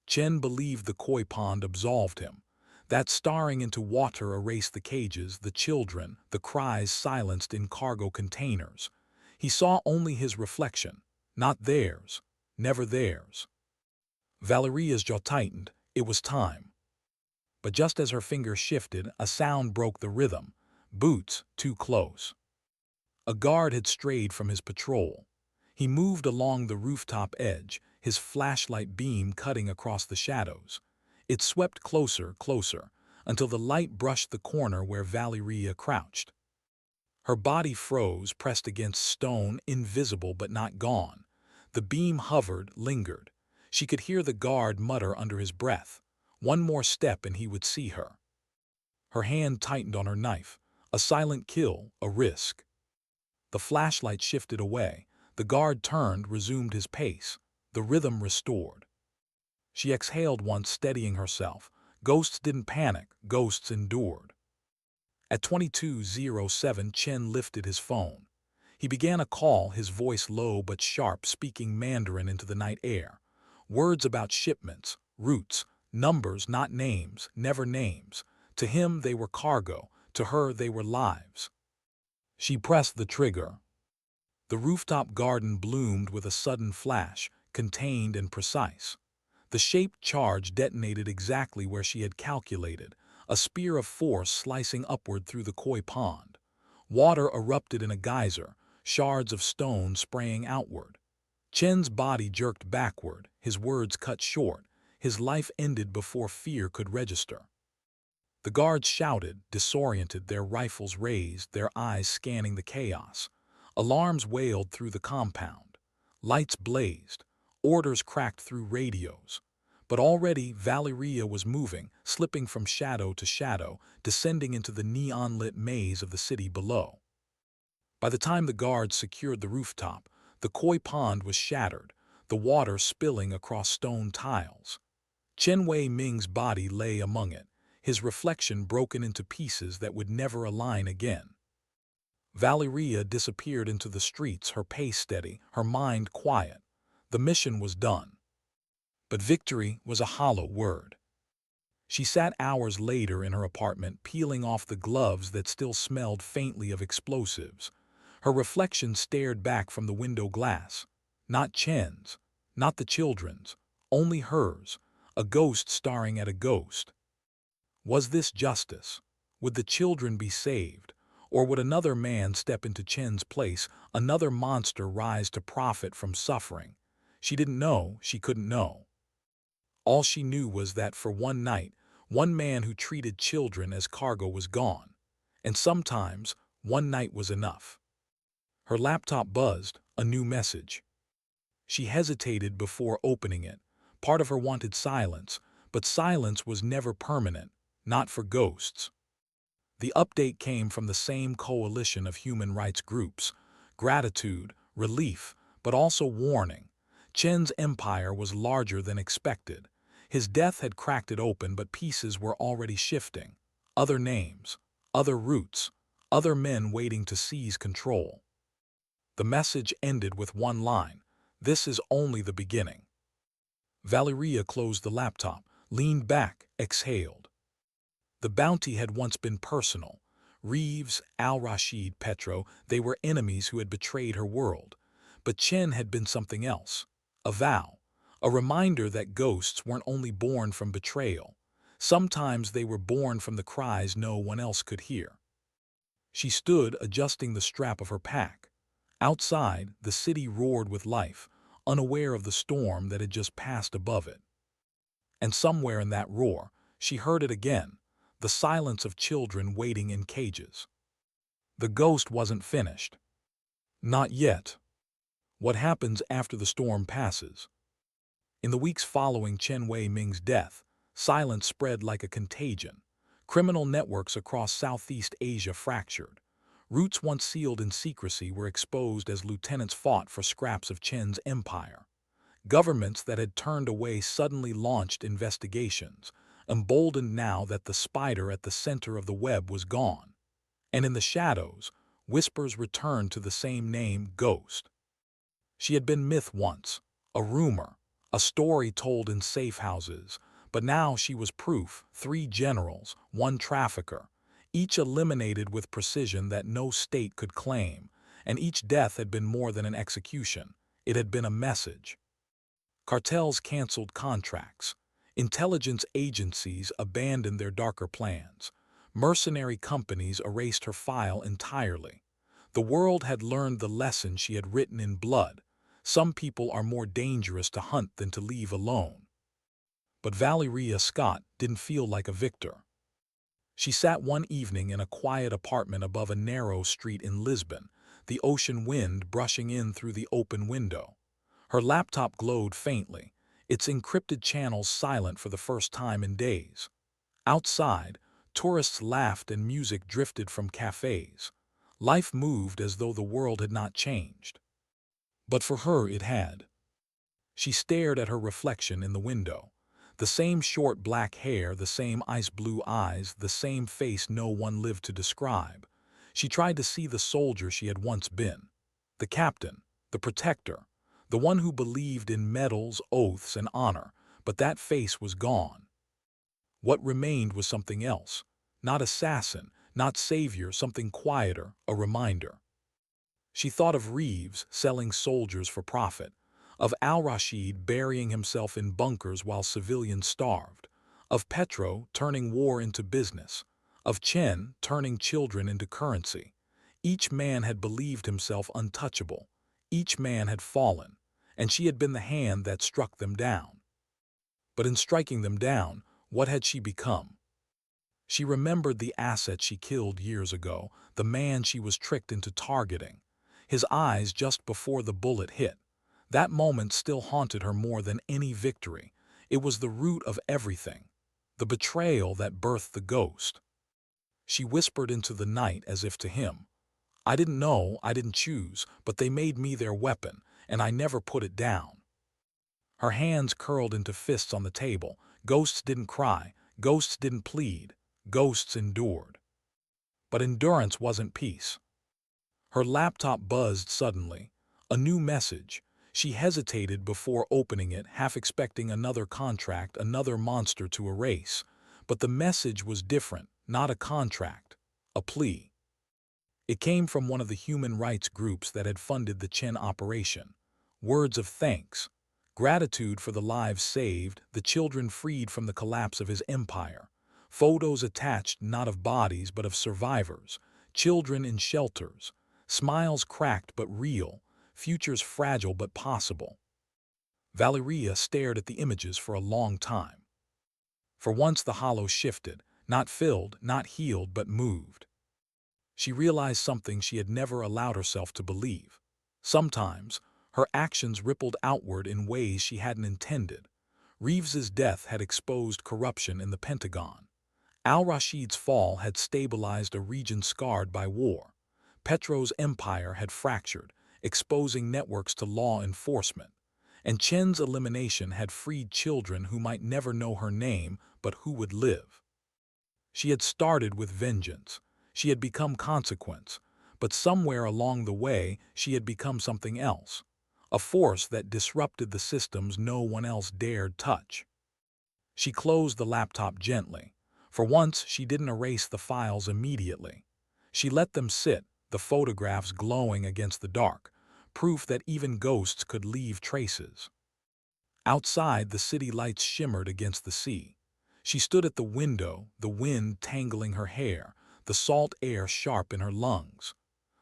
Chen believed the koi pond absolved him. That staring into water erased the cages, the children, the cries silenced in cargo containers. He saw only his reflection, not theirs, never theirs. Valyria's jaw tightened. It was time. But just as her finger shifted, a sound broke the rhythm. Boots, too close. A guard had strayed from his patrol. He moved along the rooftop edge, his flashlight beam cutting across the shadows. It swept closer, closer, until the light brushed the corner where Valyriia crouched. Her body froze, pressed against stone, invisible but not gone. The beam hovered, lingered. She could hear the guard mutter under his breath. One more step and he would see her. Her hand tightened on her knife. A silent kill, a risk. The flashlight shifted away. The guard turned, resumed his pace. The rhythm restored. She exhaled once, steadying herself. Ghosts didn't panic, ghosts endured. At 22:07, Chen lifted his phone. He began a call, his voice low but sharp, speaking Mandarin into the night air. Words about shipments, routes, numbers, not names, never names. To him they were cargo, to her they were lives. She pressed the trigger. The rooftop garden bloomed with a sudden flash, contained and precise. The shaped charge detonated exactly where she had calculated, a spear of force slicing upward through the koi pond. Water erupted in a geyser, shards of stone spraying outward. Chen's body jerked backward, his words cut short. His life ended before fear could register. The guards shouted, disoriented, their rifles raised, their eyes scanning the chaos. Alarms wailed through the compound. Lights blazed. Orders cracked through radios. But already Valyriia was moving, slipping from shadow to shadow, descending into the neon-lit maze of the city below. By the time the guards secured the rooftop, the koi pond was shattered, the water spilling across stone tiles. Chen Wei-Ming's body lay among it, his reflection broken into pieces that would never align again. Valyriia disappeared into the streets, her pace steady, her mind quiet. The mission was done. But victory was a hollow word. She sat hours later in her apartment, peeling off the gloves that still smelled faintly of explosives. Her reflection stared back from the window glass. Not Chen's, not the children's, only hers, a ghost staring at a ghost. Was this justice? Would the children be saved? Or would another man step into Chen's place, another monster rise to profit from suffering? She didn't know, she couldn't know. All she knew was that for one night, one man who treated children as cargo was gone. And sometimes, one night was enough. Her laptop buzzed, a new message. She hesitated before opening it. Part of her wanted silence, but silence was never permanent, not for ghosts. The update came from the same coalition of human rights groups. Gratitude, relief, but also warning. Chen's empire was larger than expected. His death had cracked it open, but pieces were already shifting. Other names, other routes, other men waiting to seize control. The message ended with one line: "This is only the beginning." Valyriia closed the laptop, leaned back, exhaled. The bounty had once been personal. Reeves, Al-Rashid, Petro, they were enemies who had betrayed her world. But Chen had been something else. A vow. A reminder that ghosts weren't only born from betrayal. Sometimes they were born from the cries no one else could hear. She stood, adjusting the strap of her pack. Outside, the city roared with life, unaware of the storm that had just passed above it. And somewhere in that roar, she heard it again, the silence of children waiting in cages. The ghost wasn't finished. Not yet. What happens after the storm passes? In the weeks following Chen Wei-Ming's death, silence spread like a contagion. Criminal networks across Southeast Asia fractured. Routes once sealed in secrecy were exposed as lieutenants fought for scraps of Chen's empire. Governments that had turned away suddenly launched investigations, emboldened now that the spider at the center of the web was gone. And in the shadows, whispers returned to the same name, Ghost. She had been myth once, a rumor, a story told in safe houses, but now she was proof: 3 generals, 1 trafficker, each eliminated with precision that no state could claim, and each death had been more than an execution. It had been a message. Cartels canceled contracts. Intelligence agencies abandoned their darker plans. Mercenary companies erased her file entirely. The world had learned the lesson she had written in blood. Some people are more dangerous to hunt than to leave alone. But Valyriia Scott didn't feel like a victor. She sat one evening in a quiet apartment above a narrow street in Lisbon, the ocean wind brushing in through the open window. Her laptop glowed faintly, its encrypted channels silent for the first time in days. Outside, tourists laughed and music drifted from cafes. Life moved as though the world had not changed. But for her it had. She stared at her reflection in the window. The same short black hair, the same ice-blue eyes, the same face no one lived to describe. She tried to see the soldier she had once been. The captain, the protector, the one who believed in medals, oaths, and honor, but that face was gone. What remained was something else. Not assassin, not savior, something quieter, a reminder. She thought of Reeves selling soldiers for profit, of Al-Rashid burying himself in bunkers while civilians starved, of Petro turning war into business, of Chen turning children into currency. Each man had believed himself untouchable. Each man had fallen, and she had been the hand that struck them down. But in striking them down, what had she become? She remembered the asset she killed years ago, the man she was tricked into targeting. His eyes just before the bullet hit. That moment still haunted her more than any victory. It was the root of everything, the betrayal that birthed the ghost. She whispered into the night as if to him, "I didn't know, I didn't choose, but they made me their weapon, and I never put it down." Her hands curled into fists on the table. Ghosts didn't cry, ghosts didn't plead, ghosts endured. But endurance wasn't peace. Her laptop buzzed suddenly. A new message. She hesitated before opening it, half expecting another contract, another monster to erase. But the message was different, not a contract, a plea. It came from one of the human rights groups that had funded the Chen operation. Words of thanks, gratitude for the lives saved, the children freed from the collapse of his empire. Photos attached not of bodies but of survivors, children in shelters, smiles cracked but real, futures fragile but possible. Valyriia stared at the images for a long time. For once the hollow shifted, not filled, not healed, but moved. She realized something she had never allowed herself to believe. Sometimes, her actions rippled outward in ways she hadn't intended. Reeves's death had exposed corruption in the Pentagon. Al-Rashid's fall had stabilized a region scarred by war. Petro's empire had fractured, exposing networks to law enforcement. And Chen's elimination had freed children who might never know her name, but who would live. She had started with vengeance. She had become consequence. But somewhere along the way, she had become something else. A force that disrupted the systems no one else dared touch. She closed the laptop gently. For once, she didn't erase the files immediately. She let them sit, the photographs glowing against the dark, proof that even ghosts could leave traces. Outside, the city lights shimmered against the sea. She stood at the window, the wind tangling her hair, the salt air sharp in her lungs.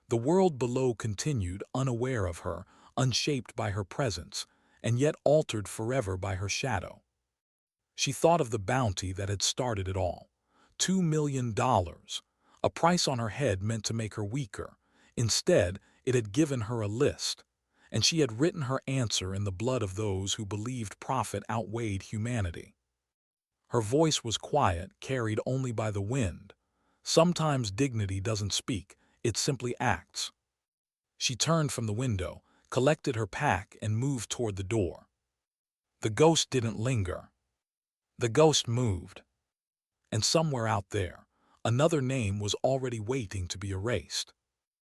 The world below continued, unaware of her, unshaped by her presence, and yet altered forever by her shadow. She thought of the bounty that had started it all. $2 million. A price on her head meant to make her weaker. Instead, it had given her a list, and she had written her answer in the blood of those who believed profit outweighed humanity. Her voice was quiet, carried only by the wind. Sometimes dignity doesn't speak, it simply acts. She turned from the window, collected her pack, and moved toward the door. The ghost didn't linger. The ghost moved. And somewhere out there, another name was already waiting to be erased.